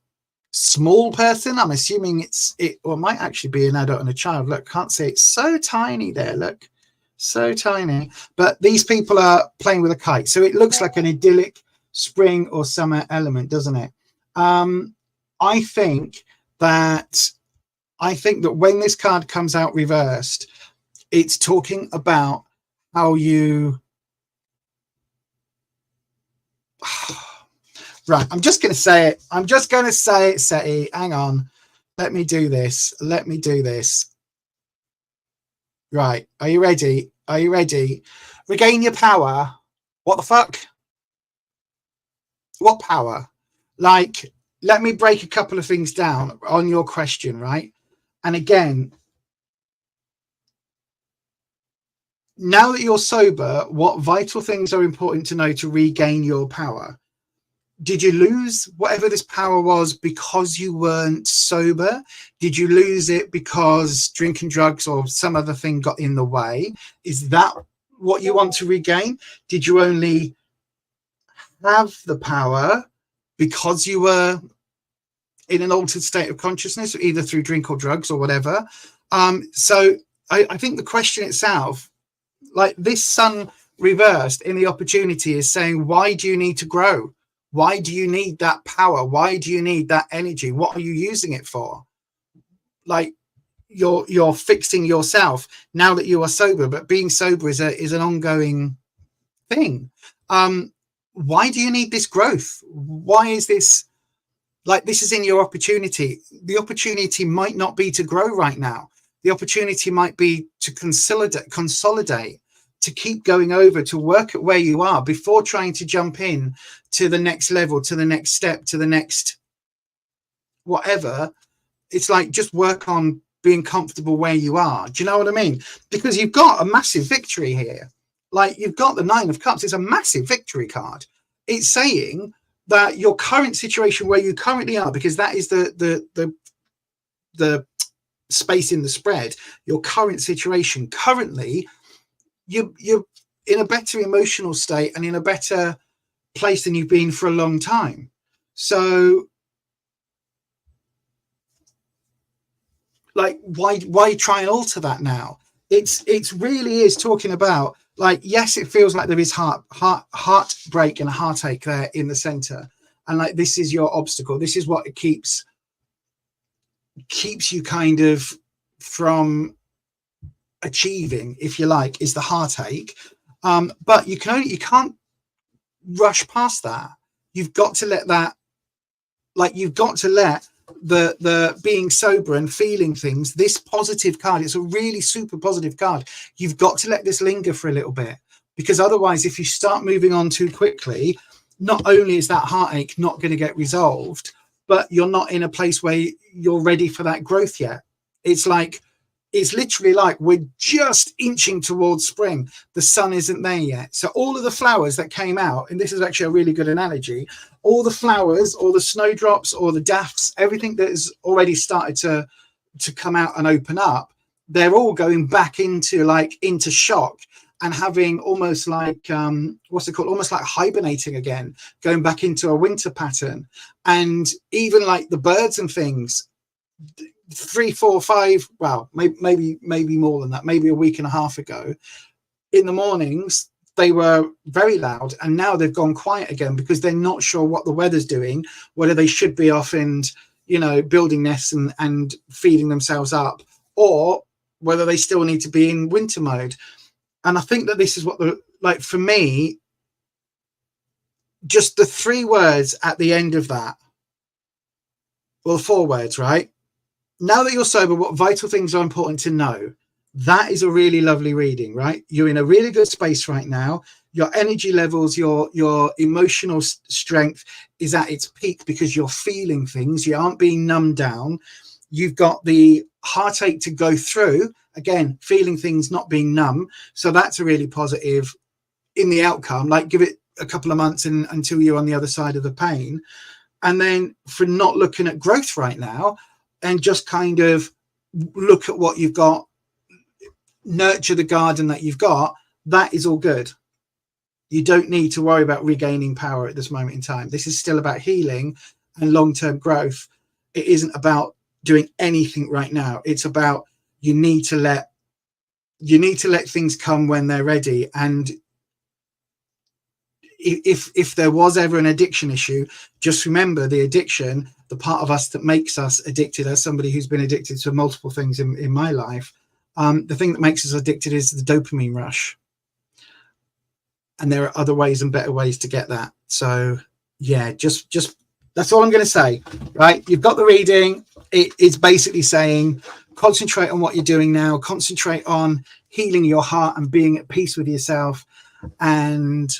small person, I'm assuming it might actually be an adult and a child. Look, can't see, it's so tiny there. Look, so tiny. But these people are playing with a kite, so it looks like an idyllic spring or summer element, doesn't it? I think that when this card comes out reversed, it's talking about how you right, I'm just going to say it, Seti. Hang on, let me do this. Right, are you ready? Regain your power. What the fuck? What power? Like, let me break a couple of things down on your question, right? And again, now that you're sober, what vital things are important to know to regain your power? Did you lose whatever this power was because you weren't sober? Did you lose it because drinking drugs or some other thing got in the way? Is that what you want to regain? Did you only have the power because you were in an altered state of consciousness, either through drink or drugs or whatever? So I think the question itself, like this sun reversed in the opportunity, is saying, why do you need to grow? Why do you need that power? Why do you need that energy? What are you using it for? Like, you're fixing yourself now that you are sober, but being sober is an ongoing thing. Why do you need this growth? Why is this? Like, this is in your opportunity. The opportunity might not be to grow right now. The opportunity might be to consolidate, to keep going over, to work at where you are before trying to jump in to the next level, to the next step, to the next whatever. It's like, just work on being comfortable where you are. Do you know what I mean? Because you've got a massive victory here. Like, you've got the 9 of Cups. It's a massive victory card. It's saying that your current situation where you currently are, because that is the space in the spread, your current situation, currently you're in a better emotional state and in a better place than you've been for a long time. So, like, why try and alter that now? It's really is talking about, like, yes, it feels like there is heartbreak and a heartache there in the center, and like, this is your obstacle. This is what it keeps you kind of from achieving, if you like, is the heartache. But you can't rush past that. You've got to let that, like, you've got to let the being sober and feeling things, this positive card, it's a really super positive card. You've got to let this linger for a little bit, because otherwise, if you start moving on too quickly, not only is that heartache not going to get resolved, but you're not in a place where you're ready for that growth yet. It's like, it's literally like we're just inching towards spring. The sun isn't there yet. So all of the flowers that came out, and this is actually a really good analogy, all the flowers, all the snowdrops, or the daffs, everything that has already started to come out and open up, they're all going back into shock and having almost like, what's it called? Almost like hibernating again, going back into a winter pattern. And even like the birds and things, 3, 4, 5, well, maybe more than that, maybe a week and a half ago, in the mornings, they were very loud, and now they've gone quiet again because they're not sure what the weather's doing, whether they should be off and, you know, building nests and feeding themselves up, or whether they still need to be in winter mode. And I think that this is what like for me, just the 3 words at the end of that, well, 4 words, right? Now that you're sober, what vital things are important to know? That is a really lovely reading, right? You're in a really good space right now. Your energy levels, your emotional strength is at its peak because you're feeling things. You aren't being numbed down. You've got the heartache to go through, again, feeling things, not being numb. So that's a really positive in the outcome. Like, give it a couple of months until you're on the other side of the pain. And then for not looking at growth right now and just kind of look at what you've got, nurture the garden that you've got, that is all good. You don't need to worry about regaining power at this moment in time. This is still about healing and long-term growth. It isn't about doing anything right now. It's about you need to let things come when they're ready. And if there was ever an addiction issue, just remember the addiction, the part of us that makes us addicted, as somebody who's been addicted to multiple things in my life, the thing that makes us addicted is the dopamine rush. And there are other ways and better ways to get that. So yeah, just that's all I'm going to say, right? You've got the reading. It's basically saying concentrate on what you're doing now, concentrate on healing your heart and being at peace with yourself, and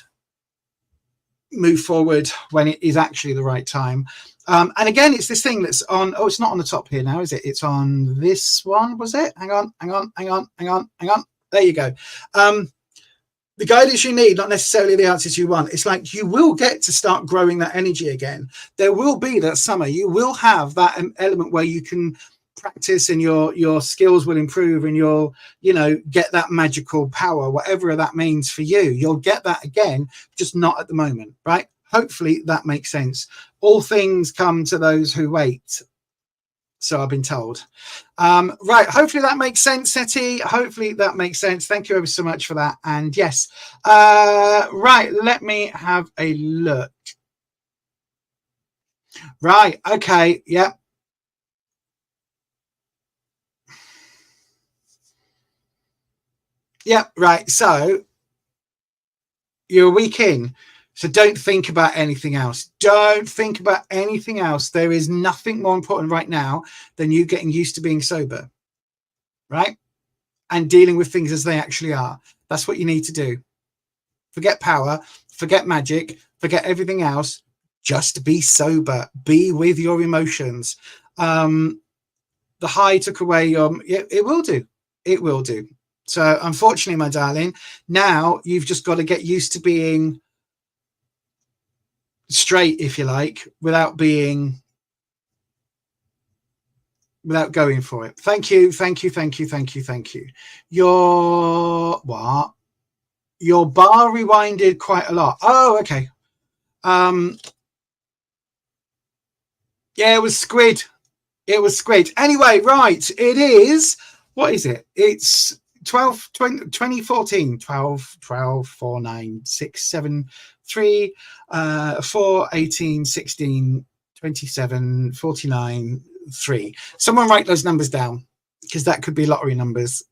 move forward when it is actually the right time. And again, it's this thing that's on, oh, it's not on the top here now, is it? It's on this one, was it? Hang on. There you go. The guidance you need, not necessarily the answers you want. It's like you will get to start growing that energy again. There will be that summer. You will have that element where you can practice and your skills will improve and you'll, you know, get that magical power, whatever that means for you. You'll get that again, just not at the moment, right? Hopefully that makes sense. All things come to those who wait, so I've been told. Right, hopefully that makes sense, Seti. Hopefully that makes sense. Thank you ever so much for that. And yes, right, let me have a look. Right, okay, yeah. Yeah, right, so you're a week in. So don't think about anything else. Don't think about anything else. There is nothing more important right now than you getting used to being sober, right? And dealing with things as they actually are. That's what you need to do. Forget power, forget magic, forget everything else. Just be sober. Be with your emotions. The high took away your... It will do. It will do. So unfortunately, my darling, now you've just got to get used to being straight, if you like, without going for it. Thank you. Your bar rewinded quite a lot. Oh, okay. Yeah, it was squid. Anyway, right, it is, what is it? It's 2014, 12, 4, 9, 6, 7, 3, 4, 18, 16, 27, 49, 3. Someone write those numbers down, because that could be lottery numbers.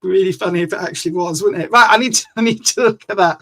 Really funny if it actually was, wouldn't it? Right, I need to look at that.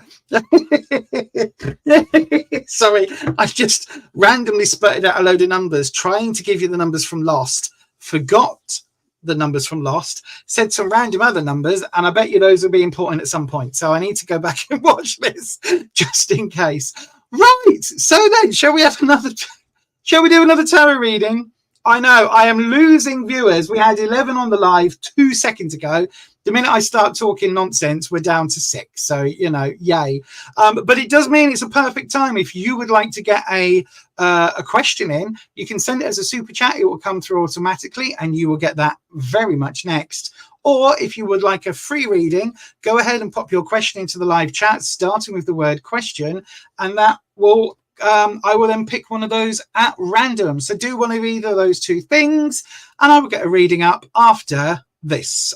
Sorry, I just randomly spurted out a load of numbers, trying to give you the numbers from Lost. Forgot the numbers from Lost, said some random other numbers, and I bet you those will be important at some point. So I need to go back and watch this just in case. Right. So then, shall we do another tarot reading? I know I am losing viewers. We had 11 on the live 2 seconds ago. The minute I start talking nonsense, we're down to 6. So, you know, yay. But it does mean it's a perfect time. If you would like to get a question in, you can send it as a super chat. It will come through automatically and you will get that very much next. Or if you would like a free reading, go ahead and pop your question into the live chat, starting with the word question, and that will... I will then pick one of those at random. So do one of either of those 2 things, and I will get a reading up after this.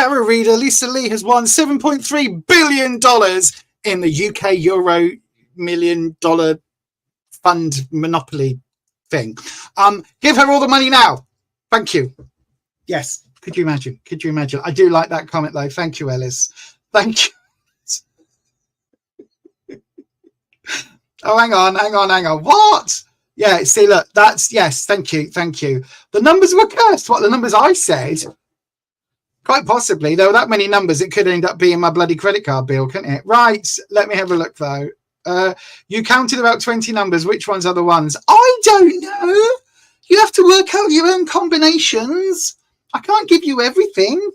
tarot reader Lisa Lee has won $7.3 billion in the UK Euro $1 million fund monopoly thing. Give her all the money now. Thank you. Yes. Could you imagine? Could you imagine? I do like that comment though. Thank you, Ellis. Thank you. Oh, hang on. What? Yeah, see, look, that's, yes, thank you. The numbers were cursed. What, the numbers I said? Quite possibly. There were that many numbers, it could end up being my bloody credit card bill, couldn't it? Right, let me have a look, though. You counted about 20 numbers. Which ones are the ones? I don't know. You have to work out your own combinations. I can't give you everything.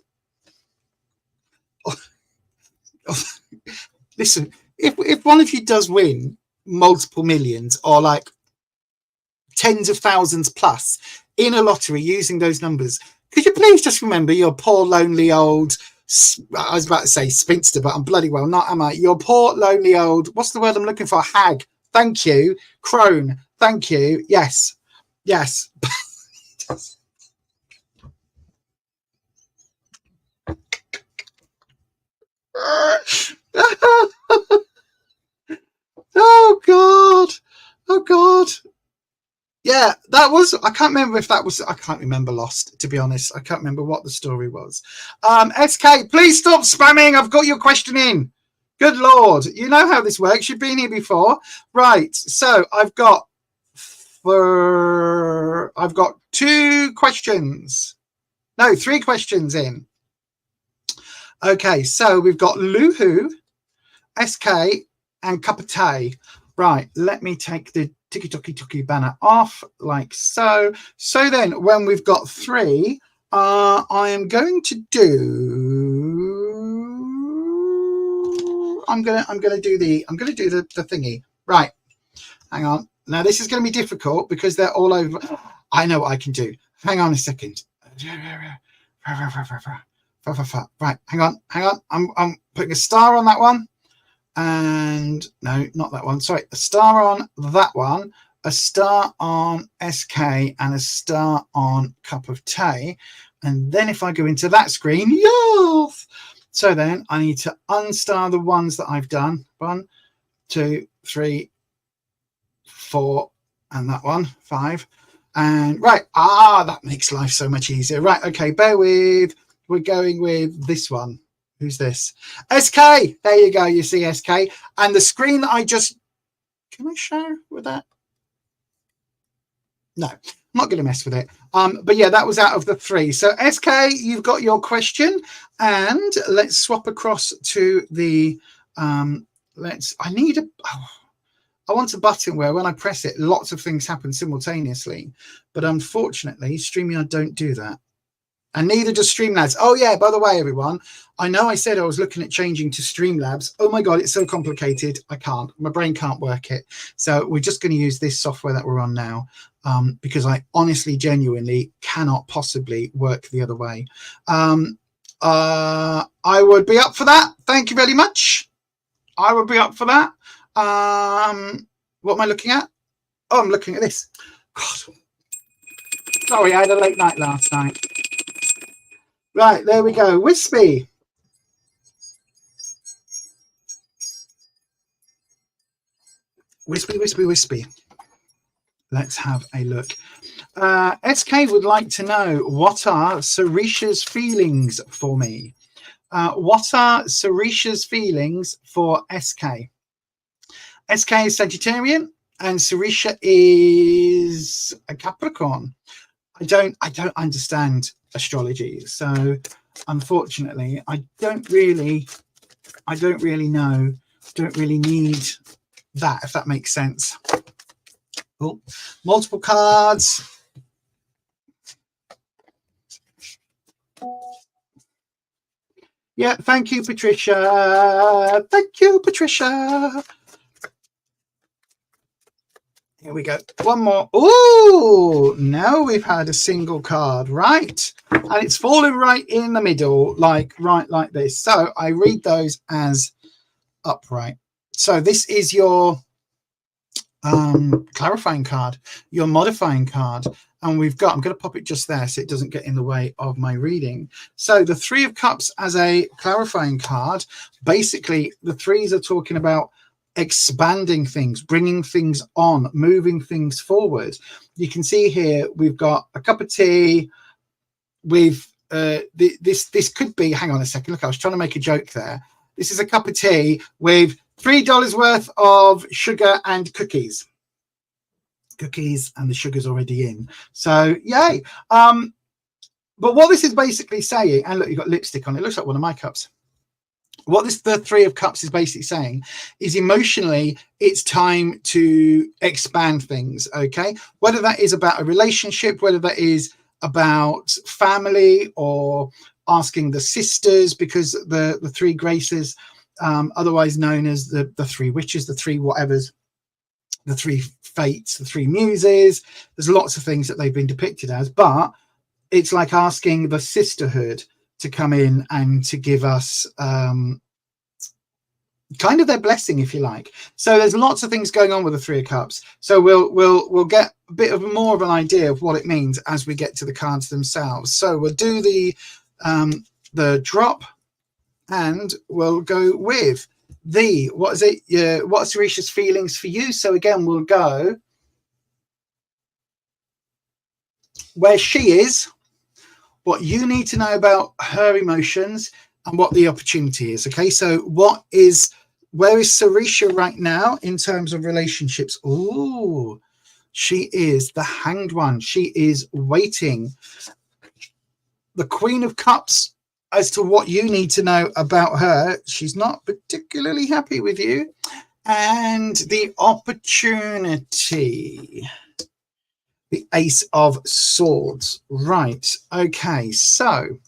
Listen, if one of you does win multiple millions or like tens of thousands plus in a lottery using those numbers, could you please just remember your poor lonely old, I was about to say spinster, but I'm bloody well not, am I? Your poor lonely old, what's the word I'm looking for? Hag. Thank you. Crone. Thank you. Yes. Oh God. Yeah, that was, I can't remember if that was, I can't remember Lost, to be honest. I can't remember what the story was. SK, please stop spamming. I've got your question in. Good Lord. You know how this works. You've been here before. Right. So I've got 3 questions in. Okay. So we've got Luhu, SK, and Cup of Tea. Right, let me take the tiki-toki banner off like so. So then when we've got 3, I am going to do, I'm gonna do the thingy. Right, hang on. Now this is going to be difficult because they're all over. I know what I can do. Hang on a second. Right, hang on. I'm putting a star on that one. And no, not that one. Sorry, a star on that one, a star on SK, and a star on Cup of Tea. And then if I go into that screen, yes. So then I need to unstar the ones that I've done. 1, 2, 3, 4, and that one, 5. And right, that makes life so much easier. Right, okay, bear with. We're going with this one. Who's this? SK. There you go. You see SK. And the screen that I just... Can I share with that? No, I'm not going to mess with it. But yeah, that was out of the 3. So SK, you've got your question. And let's swap across to the... I want a button where when I press it, lots of things happen simultaneously. But unfortunately, StreamYard don't do that. And neither does Streamlabs. Oh, yeah, by the way, everyone, I know I said I was looking at changing to Streamlabs. Oh, my God, it's so complicated. I can't. My brain can't work it. So we're just going to use this software that we're on now because I honestly, genuinely cannot possibly work the other way. I would be up for that. Thank you very much. I would be up for that. What am I looking at? Oh, I'm looking at this. God. Sorry, I had a late night last night. Right, there we go. Wispy. Wispy. Let's have a look. SK would like to know, what are Sarisha's feelings for me? What are Sarisha's feelings for SK? SK is Sagittarian and Sarisha is a Capricorn. I don't understand astrology, so unfortunately I don't really know, don't really need that, if that makes sense. Oh, multiple cards. Yeah, thank you, Patricia. Thank you, Patricia. Here we go. One more. Oh, now we've had a single card, right? And it's fallen right in the middle, like right like this. So I read those as upright. So this is your clarifying card, your modifying card. And we've got, I'm going to pop it just there so it doesn't get in the way of my reading. So the Three of Cups as a clarifying card, basically the threes are talking about expanding things, bringing things on, moving things forward. You can see here we've got a cup of tea with this could be, hang on a second, look, I was trying to make a joke there. This is a cup of tea with $3 worth of sugar and cookies and the sugar's already in, so yay. But what this is basically saying, and look, you've got lipstick on it, looks like one of my cups. What the Three of Cups is basically saying is emotionally it's time to expand things, okay? Whether that is about a relationship, whether that is about family, or asking the sisters, because the three graces, otherwise known as the three witches, the three whatevers, the three fates, the three muses, there's lots of things that they've been depicted as, but it's like asking the sisterhood to come in and to give us kind of their blessing, if you like. So there's lots of things going on with the Three of Cups, so we'll get a bit of more of an idea of what it means as we get to the cards themselves. So we'll do the drop, and we'll go with the, what is it? What's Sarisha's feelings for you? So again, we'll go where she is, what you need to know about her emotions, and what the opportunity is. Okay, so where is Sarisha right now in terms of relationships? Oh, she is the Hanged One. She is waiting. The Queen of Cups, as to what you need to know about her, she's not particularly happy with you. And the opportunity, the Ace of Swords. Right, okay, so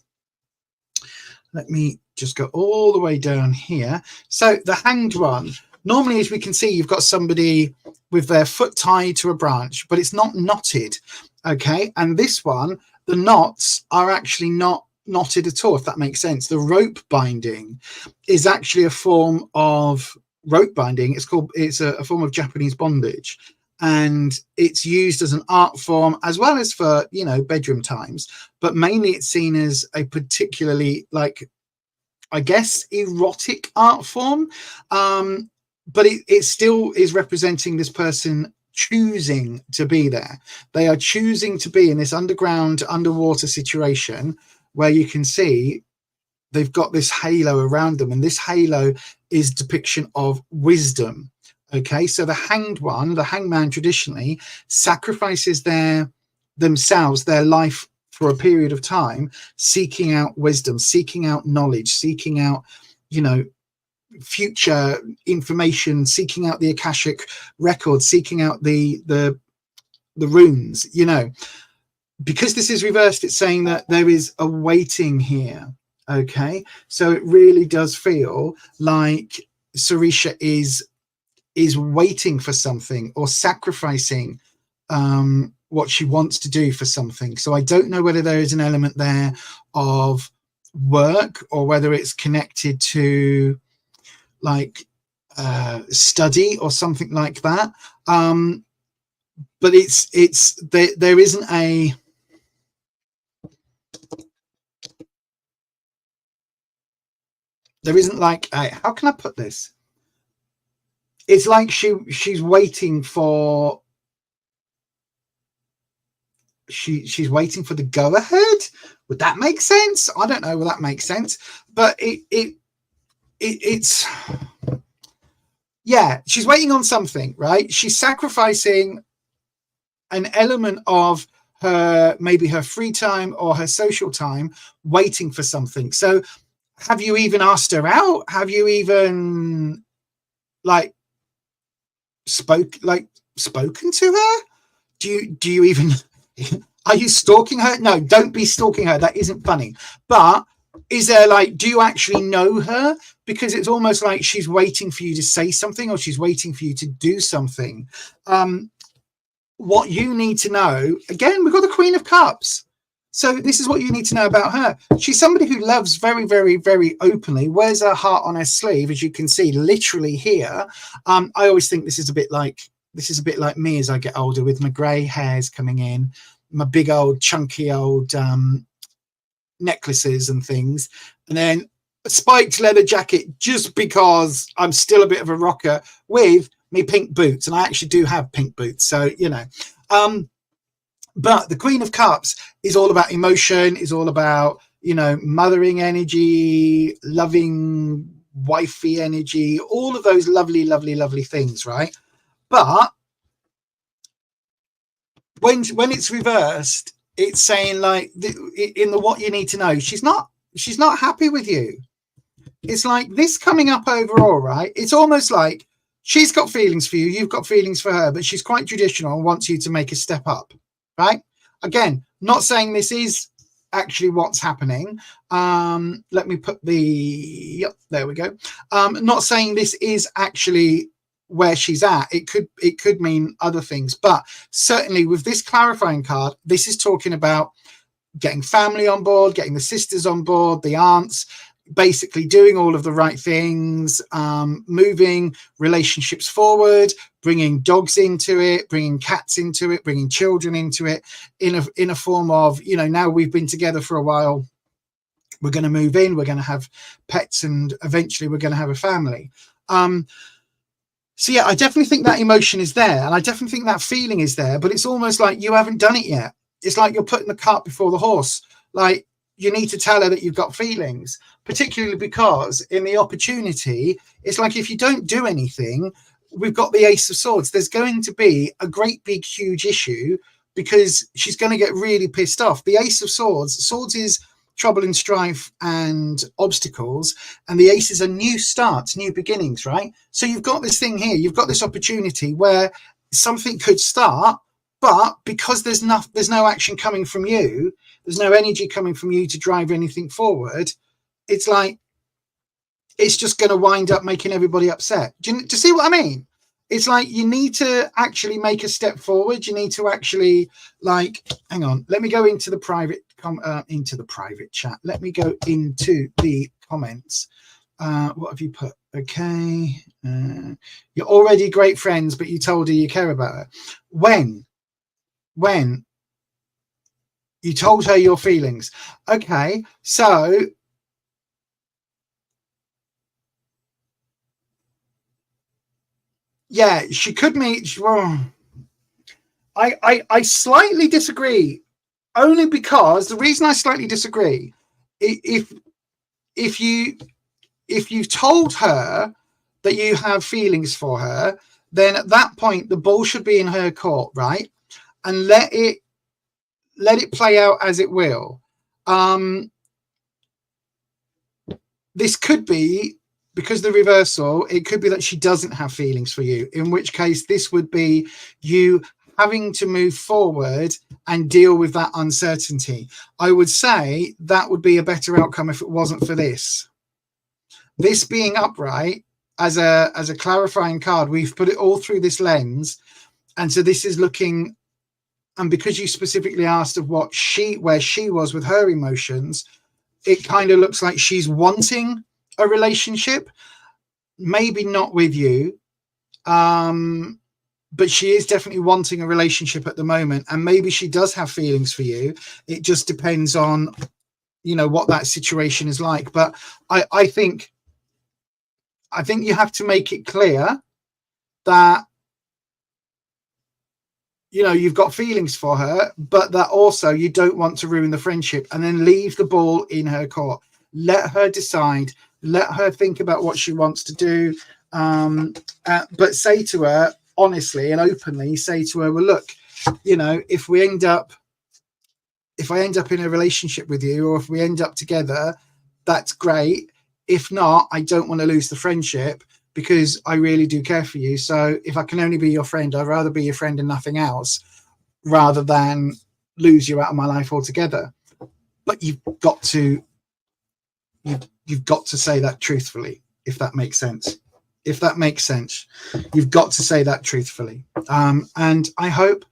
let me just go all the way down here. So the Hanged One, normally, as we can see, you've got somebody with their foot tied to a branch, but it's not knotted, okay? And this one, the knots are actually not knotted at all, if that makes sense. The rope binding is actually a form of rope binding. It's a form of Japanese bondage, and it's used as an art form as well as for, you know, bedroom times, but mainly it's seen as a particularly, like, I guess, erotic art form. But it still is representing this person choosing to be there. They are choosing to be in this underwater situation where you can see they've got this halo around them, and this halo is depiction of wisdom. Okay, so the Hanged One, the Hanged Man, traditionally sacrifices themselves, their life, for a period of time, seeking out wisdom, seeking out knowledge, seeking out, you know, future information, seeking out the Akashic record, seeking out the runes, you know. Because this is reversed, it's saying that there is a waiting here. Okay, so it really does feel like Sarisha is waiting for something, or sacrificing what she wants to do for something. So I don't know whether there is an element there of work, or whether it's connected to like study or something like that. But there isn't a, there isn't like a, how can I put this? It's like she's waiting for, she's waiting for the go ahead. Would that make sense? I don't know. Will that make sense? But it's yeah, she's waiting on something, right? She's sacrificing an element of her, maybe her free time or her social time, waiting for something. So have you even asked her out? Have you even like spoken to her? Do you even are you stalking her? No, don't be stalking her. That isn't funny. But is there like, do you actually know her? Because it's almost like she's waiting for you to say something, or she's waiting for you to do something. What you need to know, again, we've got the Queen of Cups. So this is what you need to know about her. She's somebody who loves very, very, very openly, wears her heart on her sleeve, as you can see, literally here. I always think this is a bit like this is a bit like me as I get older, with my grey hairs coming in, my big old chunky old necklaces and things, and then a spiked leather jacket just because I'm still a bit of a rocker, with me pink boots, and I actually do have pink boots, so you know. But the Queen of Cups is all about emotion, is all about, you know, mothering energy, loving wifey energy, all of those lovely, lovely, lovely things, right? But when it's reversed, it's saying like in the what you need to know, she's not happy with you. It's like this coming up overall, right? It's almost like she's got feelings for you, you've got feelings for her, but she's quite traditional and wants you to make a step up, right? Again, not saying this is actually what's happening. Let me put the, yep, there we go. Not saying this is actually where she's at. It could mean other things, but certainly with this clarifying card, this is talking about getting family on board, getting the sisters on board, the aunts, basically doing all of the right things, moving relationships forward, bringing dogs into it, bringing cats into it, bringing children into it, in a form of, you know, now we've been together for a while, we're going to move in, we're going to have pets, and eventually we're going to have a family. So yeah, I definitely think that emotion is there, and I definitely think that feeling is there, but it's almost like you haven't done it yet. It's like you're putting the cart before the horse. Like, you need to tell her that you've got feelings, particularly because in the opportunity, it's like if you don't do anything, we've got the Ace of Swords. There's going to be a great big huge issue because she's going to get really pissed off. The Ace of Swords, swords is trouble and strife and obstacles, and the aces are new starts, new beginnings, right? So you've got this thing here, you've got this opportunity where something could start, but because there's no action coming from you, there's no energy coming from you to drive anything forward, it's like it's just going to wind up making everybody upset. Do you see what I mean? It's like you need to actually make a step forward. You need to actually, like, hang on, let me go into the private chat. Let me go into the comments. What have you put? Okay. You're already great friends, but you told her you care about her. When you told her your feelings. Okay, so yeah, she could meet. Well, I slightly disagree, only because the reason I slightly disagree, if you told her that you have feelings for her, then at that point the ball should be in her court, right? And let it play out as it will. This could be, because the reversal, it could be that she doesn't have feelings for you, in which case this would be you having to move forward and deal with that uncertainty. I would say that would be a better outcome if it wasn't for this. This being upright as a clarifying card, we've put it all through this lens, and so this is looking. And because you specifically asked of where she was with her emotions, it kind of looks like she's wanting a relationship, maybe not with you, but she is definitely wanting a relationship at the moment, and maybe she does have feelings for you. It just depends on, you know, what that situation is like. But I think you have to make it clear that, you know, you've got feelings for her, but that also you don't want to ruin the friendship, and then leave the ball in her court. Let her decide, let her think about what she wants to do. But say to her honestly and openly, say to her, well, look, you know, if I end up in a relationship with you, or if we end up together, that's great. If not, I don't want to lose the friendship, because I really do care for you. So if I can only be your friend, I'd rather be your friend and nothing else, rather than lose you out of my life altogether. But you've got to say that truthfully, if that makes sense. If that makes sense, you've got to say that truthfully. And I hope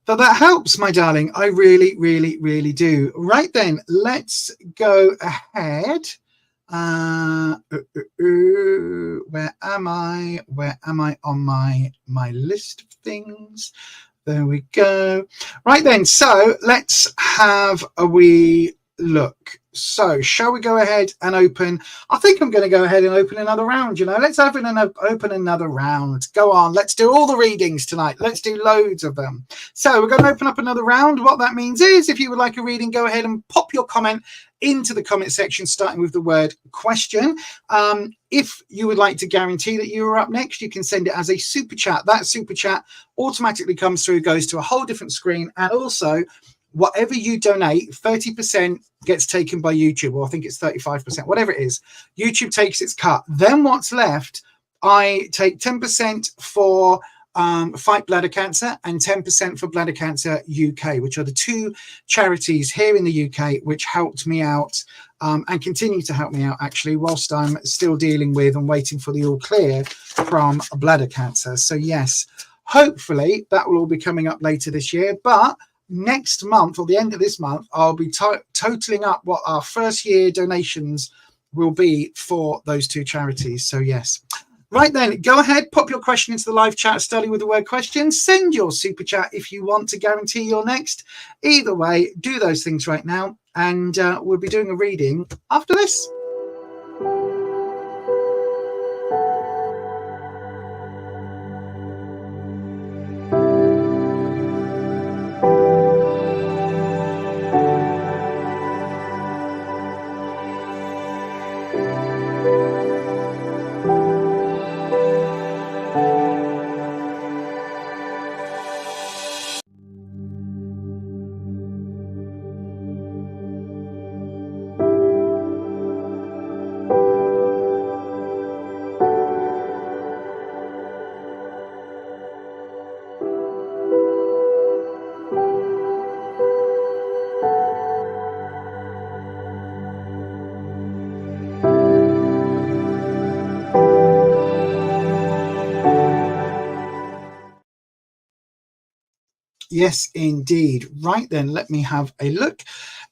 that helps, my darling. I really, really, really do. Right then, let's go ahead. Where am I? Where am I on my list of things? There we go. Right then, so let's have a wee look. So shall we go ahead and open? I think I'm going to go ahead and open another round. You know, let's open another round. Go on, let's do all the readings tonight. Let's do loads of them. So we're going to open up another round. What that means is, if you would like a reading, go ahead and pop your comment into the comment section, starting with the word question. If you would like to guarantee that you are up next, you can send it as a super chat. That super chat automatically comes through, goes to a whole different screen, and also whatever you donate, 30% gets taken by YouTube, or I think it's 35%, whatever it is. YouTube takes its cut. Then what's left, I take 10% for Fight Bladder Cancer and 10% for Bladder Cancer UK, which are the two charities here in the UK which helped me out and continue to help me out, actually, whilst I'm still dealing with and waiting for the all clear from bladder cancer. So yes, hopefully that will all be coming up later this year, but next month, or the end of this month, I'll be totaling up what our first year donations will be for those two charities. So yes. Right then, go ahead, pop your question into the live chat, study with the word question, send your super chat if you want to guarantee you're next. Either way, do those things right now, and we'll be doing a reading after this. Yes, indeed. Right then, let me have a look.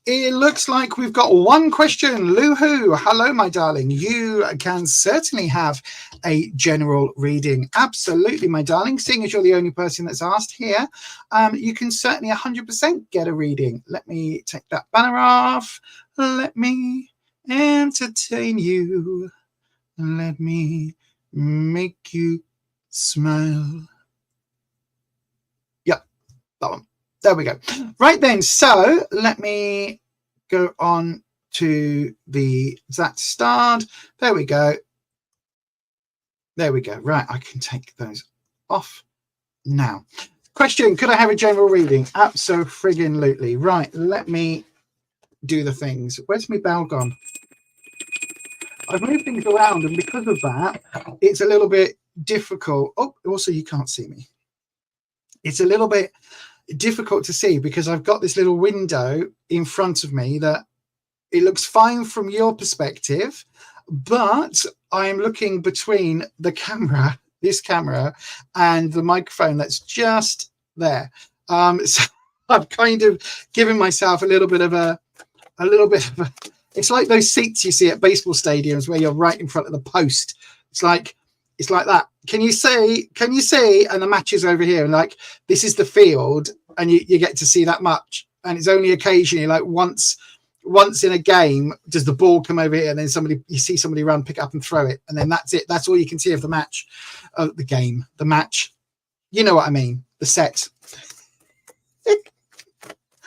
It looks like we've got one question. Luhu, hello, my darling. You can certainly have a general reading. Absolutely, my darling. Seeing as you're the only person that's asked here, you can certainly 100% get a reading. Let me take that banner off. Let me entertain you. Let me make you smile. That one. There we go. Right then, so let me go on to that starred. There we go. There we go. Right, I can take those off now. Question, could I have a general reading? Abso-friggin-lutely. Right, let me do the things. Where's my bell gone? I've moved things around, and because of that, it's a little bit difficult. Oh, also, you can't see me. It's a little bit difficult to see because I've got this little window in front of me that it looks fine from your perspective, but I'm looking between the camera, this camera, and the microphone that's just there. So I've kind of given myself a little bit of a it's like those seats you see at baseball stadiums where you're right in front of the post. It's like that. Can you see? And the match is over here, and like this is the field, and you get to see that much. And it's only occasionally, like once in a game, does the ball come over here, and then you see somebody run, pick it up, and throw it, and then that's it. That's all you can see of the match, of the game, the match. You know what I mean? The set.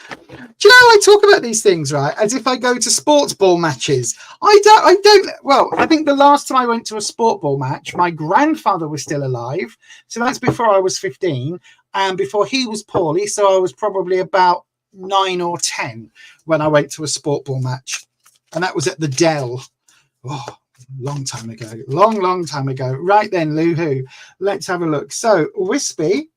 Do you know, I talk about these things, right, as if I go to sports ball matches. I don't. Well, I think the last time I went to a sport ball match, my grandfather was still alive. So that's before I was 15 and before he was poorly. So I was probably about 9 or 10 when I went to a sport ball match. And that was at the Dell. Oh, long time ago. Long time ago. Right then, Luhu, let's have a look. So, Wispy.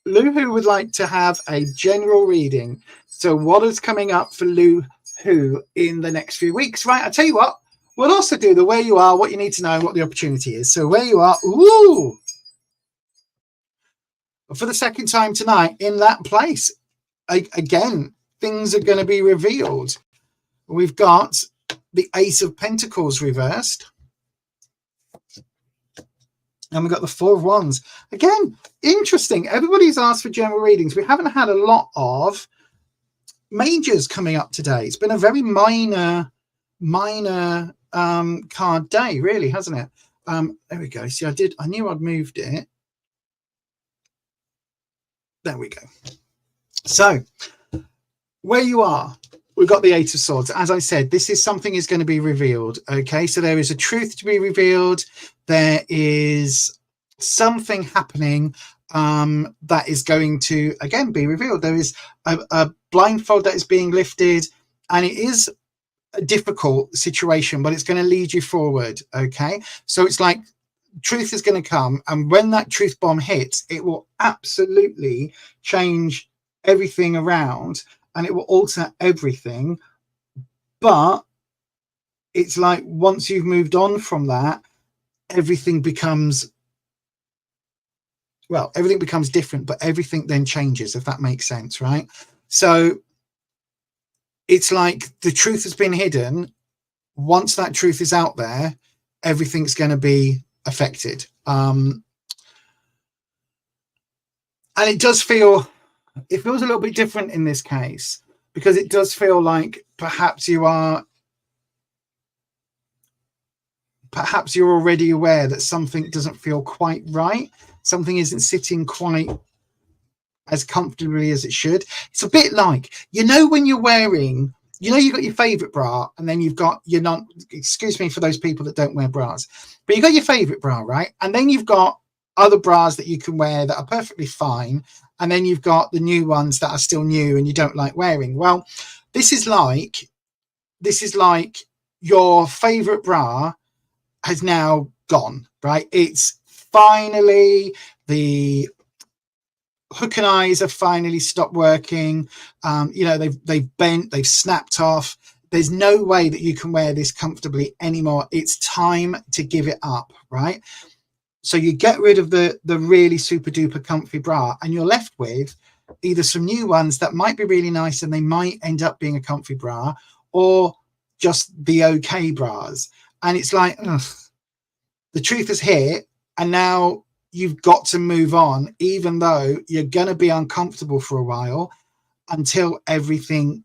Luhu would like to have a general reading. So what is coming up for Luhu in the next few weeks? Right, I'll tell you what, we'll also do the where you are, what you need to know, and what the opportunity is. So where you are, ooh, for the second time tonight in that place. Again, things are going to be revealed. We've got the Ace of Pentacles reversed. And we've got the Four of Wands. Again, interesting. Everybody's asked for general readings. We haven't had a lot of majors coming up today. It's been a very minor card day, really, hasn't it? There we go. See, I knew I'd moved it. There we go. So where you are, we've got the Eight of Swords. As I said, this is something is going to be revealed. Okay, so there is a truth to be revealed. There is something happening that is going to, again, be revealed. There is a blindfold that is being lifted, and it is a difficult situation, but it's going to lead you forward. Okay, so it's like truth is going to come, and when that truth bomb hits, it will absolutely change everything around, and it will alter everything. But it's like once you've moved on from that, everything becomes, well, everything becomes different, but everything then changes, if that makes sense, right? So it's like the truth has been hidden. Once that truth is out there, everything's going to be affected. And it does feel, it feels a little bit different in this case, because it does feel like perhaps you're already aware that something doesn't feel quite right. Something isn't sitting quite as comfortably as it should. It's a bit like, you know, when you're wearing, you know, you've got your favorite bra, and then you've got your non, excuse me for those people that don't wear bras, but you've got your favorite bra, right? And then you've got other bras that you can wear that are perfectly fine. And then you've got the new ones that are still new and you don't like wearing. Well, this is like your favorite bra has now gone, right? It's finally, the hook and eyes have finally stopped working. You know, they've bent, they've snapped off. There's no way that you can wear this comfortably anymore. It's time to give it up, right? So you get rid of the really super duper comfy bra, and you're left with either some new ones that might be really nice and they might end up being a comfy bra, or just the okay bras. And it's like, ugh, the truth is hit, and now you've got to move on, even though you're going to be uncomfortable for a while until everything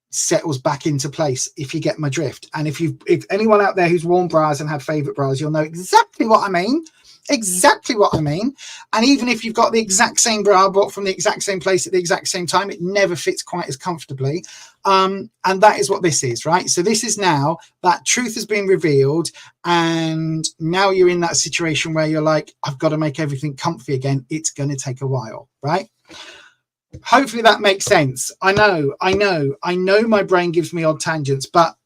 settles back into place, if you get my drift. And if anyone out there who's worn bras and had favorite bras, you'll know exactly what I mean. Exactly what I mean. And even if you've got the exact same bra bought from the exact same place at the exact same time, it never fits quite as comfortably. And that is what this is, right? So this is now that truth has been revealed, and now you're in that situation where you're like, I've got to make everything comfy again. It's going to take a while, right? Hopefully that makes sense. I know my brain gives me odd tangents, but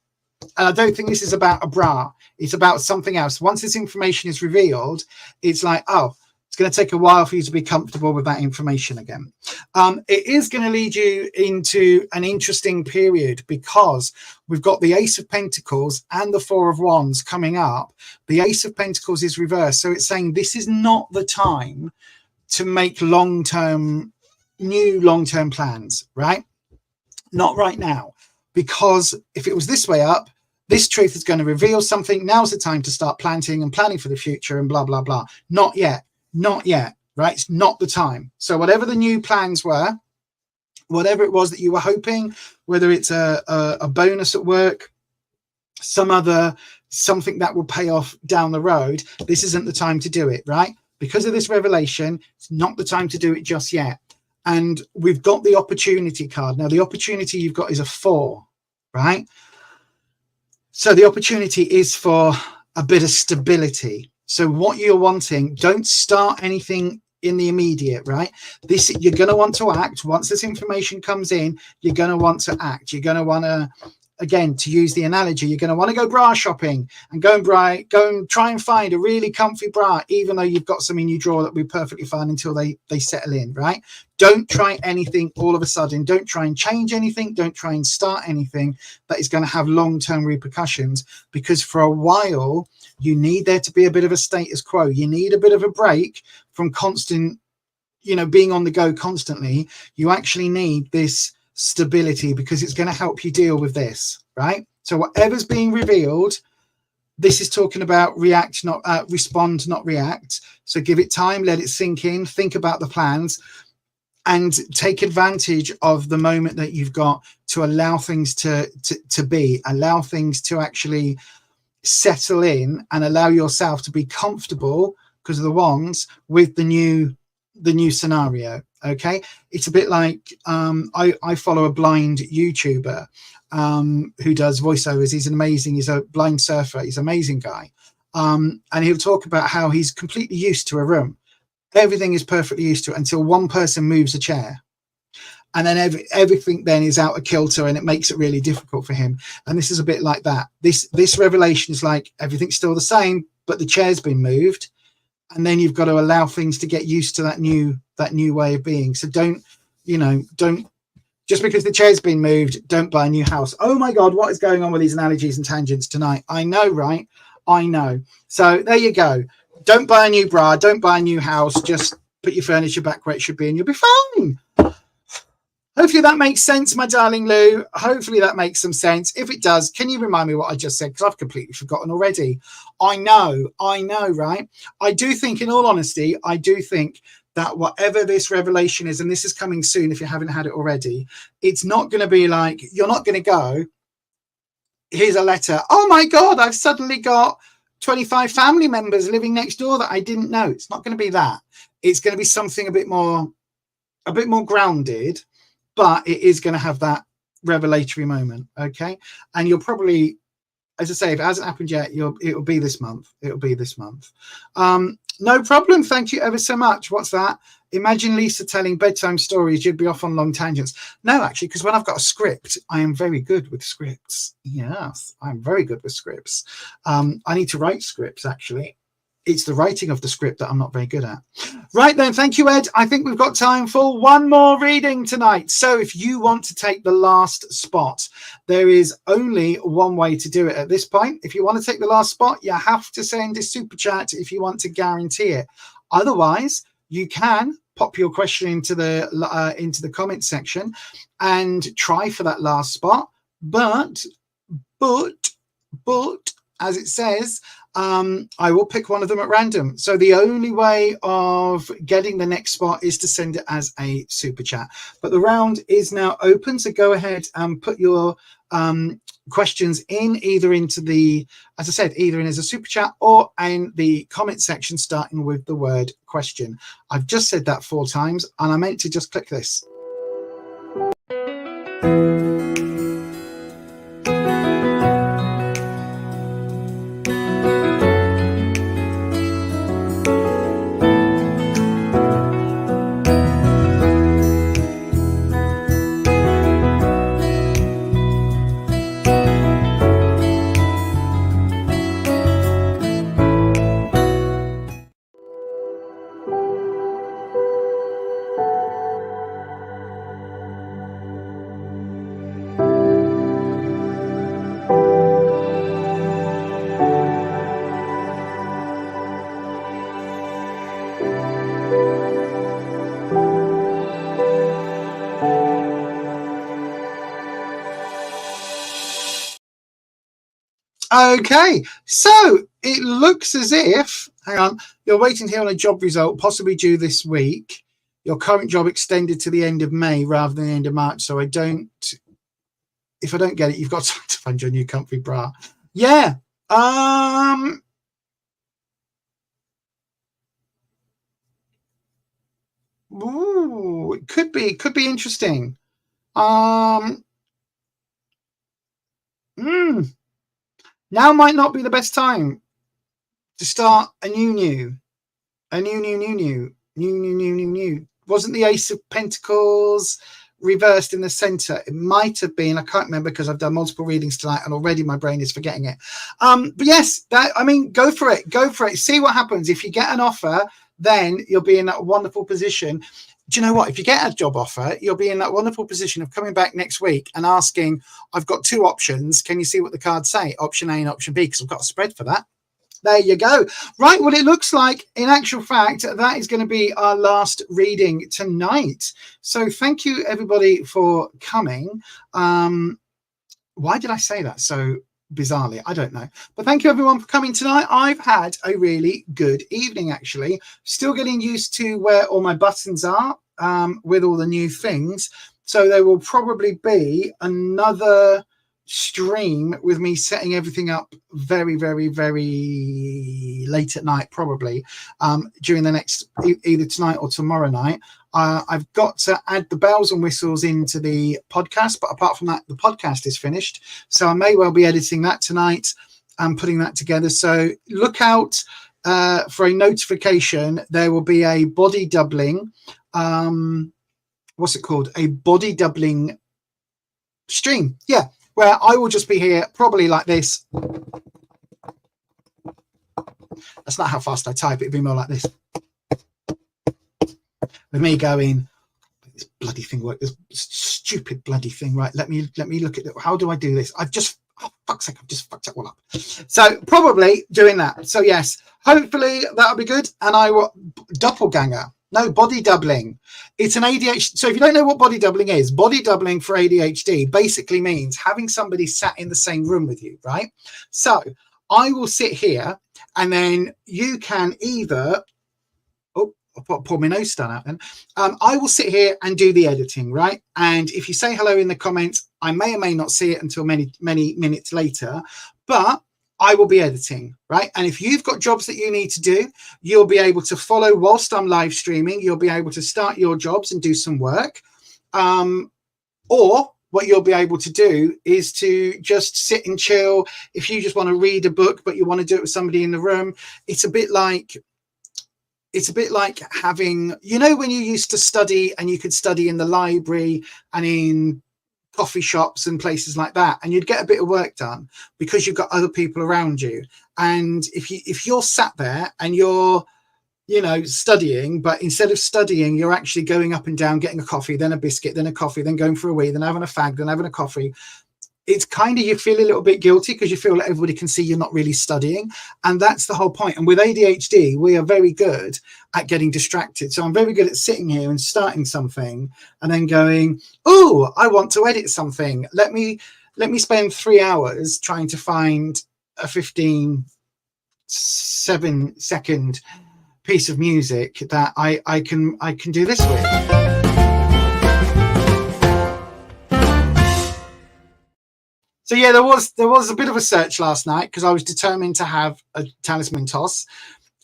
I don't think this is about a bra. It's about something else. Once this information is revealed, it's like, oh, it's going to take a while for you to be comfortable with that information again. It is going to lead you into an interesting period, because we've got the Ace of Pentacles and the Four of Wands coming up. The Ace of Pentacles is reversed. So it's saying this is not the time to make new long-term plans, right? Not right now. Because if it was this way up, this truth is going to reveal something. Now's the time to start planting and planning for the future and blah, blah, blah. Not yet, right? It's not the time. So whatever the new plans were, whatever it was that you were hoping, whether it's a bonus at work, something that will pay off down the road, this isn't the time to do it, right? Because of this revelation, it's not the time to do it just yet. And we've got the opportunity card. Now, the opportunity you've got is a 4, right? So the opportunity is for a bit of stability. So what you're wanting, don't start anything in the immediate, right? You're going to want to act. Once this information comes in, you're going to want to act. You're going to want to, again, to use the analogy, you're going to want to go bra shopping and go and try and find a really comfy bra, even though you've got some in your drawer that will be perfectly fine until they settle in, right? Don't try anything all of a sudden. Don't try and change anything. Don't try and start anything that is going to have long-term repercussions, because for a while you need there to be a bit of a status quo. You need a bit of a break from constant, being on the go constantly. You actually need this stability, because it's going to help you deal with this, right? So whatever's being revealed, this is talking about react, not respond, not react. So give it time, let it sink in, think about the plans, and take advantage of the moment that you've got to allow things to be, allow things to actually settle in, and allow yourself to be comfortable, because of the wands, with the new scenario. Okay, it's a bit like I follow a blind YouTuber who does voiceovers. He's a blind surfer. He's an amazing guy, and he'll talk about how he's completely used to a room. Everything is perfectly used to it until one person moves a chair, and then everything then is out of kilter, and it makes it really difficult for him. And this is a bit like that. This revelation is like everything's still the same, but the chair's been moved, and then you've got to allow things to get used to that new way of being. So don't just because the chair's been moved, don't buy a new house. Oh my God, what is going on with these analogies and tangents tonight? I know, right? I know. So there you go. Don't buy a new bra, don't buy a new house, just put your furniture back where it should be and you'll be fine. Hopefully that makes sense, my darling Lou. Hopefully that makes some sense. If it does, can you remind me what I just said? Because I've completely forgotten already. I know, right? I do think, in all honesty, I do think that whatever this revelation is, and this is coming soon if you haven't had it already, it's not going to be like, you're not going to go, here's a letter. Oh my God, I've suddenly got 25 family members living next door that I didn't know. It's not going to be that. It's going to be something a bit more grounded, but it is going to have that revelatory moment. Okay. And you'll probably, as I say, if it hasn't happened yet, it'll be this month. It'll be this month. No problem. Thank you ever so much. What's that? Imagine Lisa telling bedtime stories. You'd be off on long tangents. No, actually, because when I've got a script, I am very good with scripts. Yes, I'm very good with scripts. I need to write scripts, actually. It's the writing of the script that I'm not very good at. Right then, thank you, Ed. I think we've got time for one more reading tonight. So if you want to take the last spot, there is only one way to do it at this point. If you want to take the last spot, you have to send a super chat if you want to guarantee it. Otherwise, you can pop your question into the comment section and try for that last spot. But as it says, I will pick one of them at random. So the only way of getting the next spot is to send it as a super chat. But the round is now open. So go ahead and put your questions in, either into the, as I said, either in as a super chat or in the comment section, starting with the word question. I've just said that 4 times and I meant to just click this. Okay, so it looks as if, hang on, you're waiting here on a job result, possibly due this week. Your current job extended to the end of May rather than the end of March. So if I don't get it, you've got time to find your new comfy bra. Yeah. Ooh, it could be interesting. Now might not be the best time to start a new. Wasn't the Ace of Pentacles reversed in the center? It might have been. I can't remember because I've done multiple readings tonight and already my brain is forgetting it. But yes, go for it. See what happens. If you get an offer, then you'll be in that wonderful position. Do you know what? If you get a job offer, you'll be in that wonderful position of coming back next week and asking, I've got 2 options. Can you see what the cards say? Option A and option B, because I've got a spread for that. There you go. Right. Well, it looks like, in actual fact, that is going to be our last reading tonight. So thank you, everybody, for coming. why did I say that so bizarrely? I don't know. But thank you everyone for coming tonight. I've had a really good evening, actually. Still getting used to where all my buttons are with all the new things. So there will probably be another stream with me setting everything up very, very, very late at night, probably during the next either tonight or tomorrow night. I've got to add the bells and whistles into the podcast, but apart from that, the podcast is finished. So I may well be editing that tonight and putting that together. So look out for a notification. There will be a body doubling. What's it called? A body doubling stream. Yeah. Where I will just be here probably like this. That's not how fast I type. It'd be more like this. With me going, this bloody thing work, this stupid bloody thing, right? Let me look at it. How do I do this? I've just, oh, fuck's sake, I've just fucked it all up. So probably doing that. So yes, hopefully that'll be good. And I will doppelganger. No, body doubling. It's an ADHD. So if you don't know what body doubling is, body doubling for ADHD basically means having somebody sat in the same room with you, right? So I will sit here and then you can either, oh, I'll pull my nose stand out then. I will sit here and do the editing, right? And if you say hello in the comments, I may or may not see it until many, many minutes later, but I will be editing, right? And if you've got jobs that you need to do, you'll be able to follow whilst I'm live streaming. You'll be able to start your jobs and do some work. Or what you'll be able to do is to just sit and chill. If you just want to read a book, but you want to do it with somebody in the room, it's a bit like having, you know, when you used to study and you could study in the library and in coffee shops and places like that, and you'd get a bit of work done because you've got other people around you. And if you're sat there and you're, you know, studying, but instead of studying, you're actually going up and down, getting a coffee, then a biscuit, then a coffee, then going for a wee, then having a fag, then having a coffee, it's kind of, you feel a little bit guilty because you feel like everybody can see you're not really studying. And that's the whole point. And with ADHD, we are very good at getting distracted. So I'm very good at sitting here and starting something and then going, oh, I want to edit something. Let me spend 3 hours trying to find a 7-second piece of music that I can do this with. So yeah, there was a bit of a search last night because I was determined to have a talisman toss,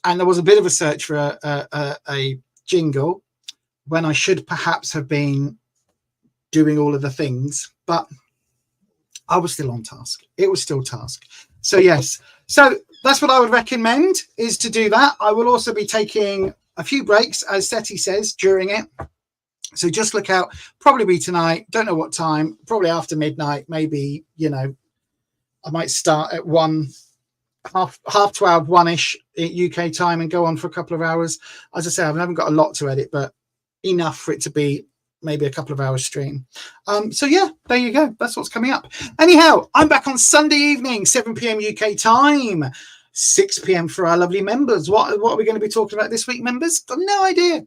and there was a bit of a search for a jingle when I should perhaps have been doing all of the things, but I was still on task. It was still task. So yes, so that's what I would recommend, is to do that. I will also be taking a few breaks, as Seti says, during it. So just look out, probably be tonight, don't know what time, probably after midnight, maybe, you know, I might start at half 12, 1-ish UK time and go on for a couple of hours. As I say, I haven't got a lot to edit, but enough for it to be maybe a couple of hours stream. So yeah, there you go. That's what's coming up. Anyhow, I'm back on Sunday evening, 7 p.m. UK time, 6 p.m. for our lovely members. What are we going to be talking about this week, members? Got no idea.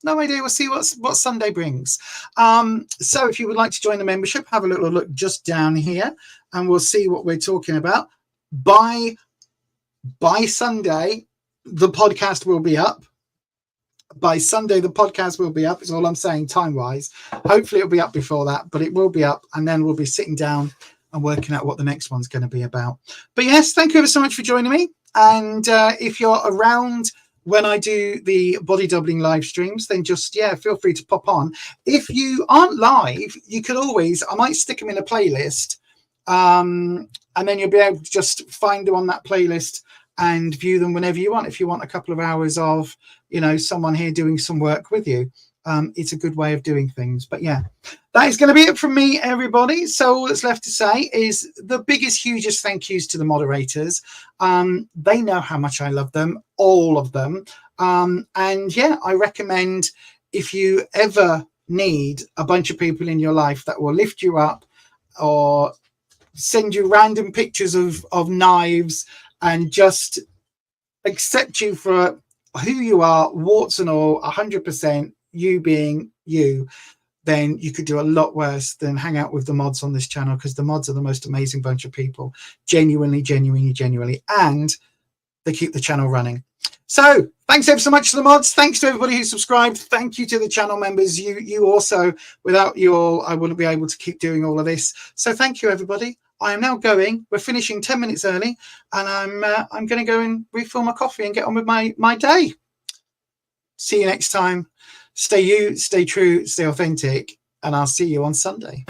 We'll see what Sunday brings. So if you would like to join the membership, have a little look just down here and we'll see what we're talking about. By Sunday, the podcast will be up. By Sunday, the podcast will be up. Is all I'm saying, time-wise. Hopefully it'll be up before that, but it will be up, and then we'll be sitting down and working out what the next one's going to be about. But yes, thank you ever so much for joining me. And if you're around when I do the body doubling live streams, then just, yeah, feel free to pop on. If you aren't live, you could always, I might stick them in a playlist, and then you'll be able to just find them on that playlist and view them whenever you want. If you want a couple of hours of, you know, someone here doing some work with you, it's a good way of doing things. But yeah, that is going to be it from me, everybody. So all that's left to say is the biggest, hugest thank yous to the moderators. They know how much I love them, all of them. And yeah, I recommend, if you ever need a bunch of people in your life that will lift you up or send you random pictures of knives and just accept you for who you are, warts and all, 100%, you being you, then you could do a lot worse than hang out with the mods on this channel, because the mods are the most amazing bunch of people, genuinely, and they keep the channel running. So thanks ever so much to the mods. Thanks to everybody who subscribed. Thank you to the channel members. You also, without you all, I wouldn't be able to keep doing all of this. So thank you, everybody. I am now going. We're finishing 10 minutes early, and I'm going to go and refill my coffee and get on with my day. See you next time. Stay you, stay true, stay authentic, and I'll see you on Sunday.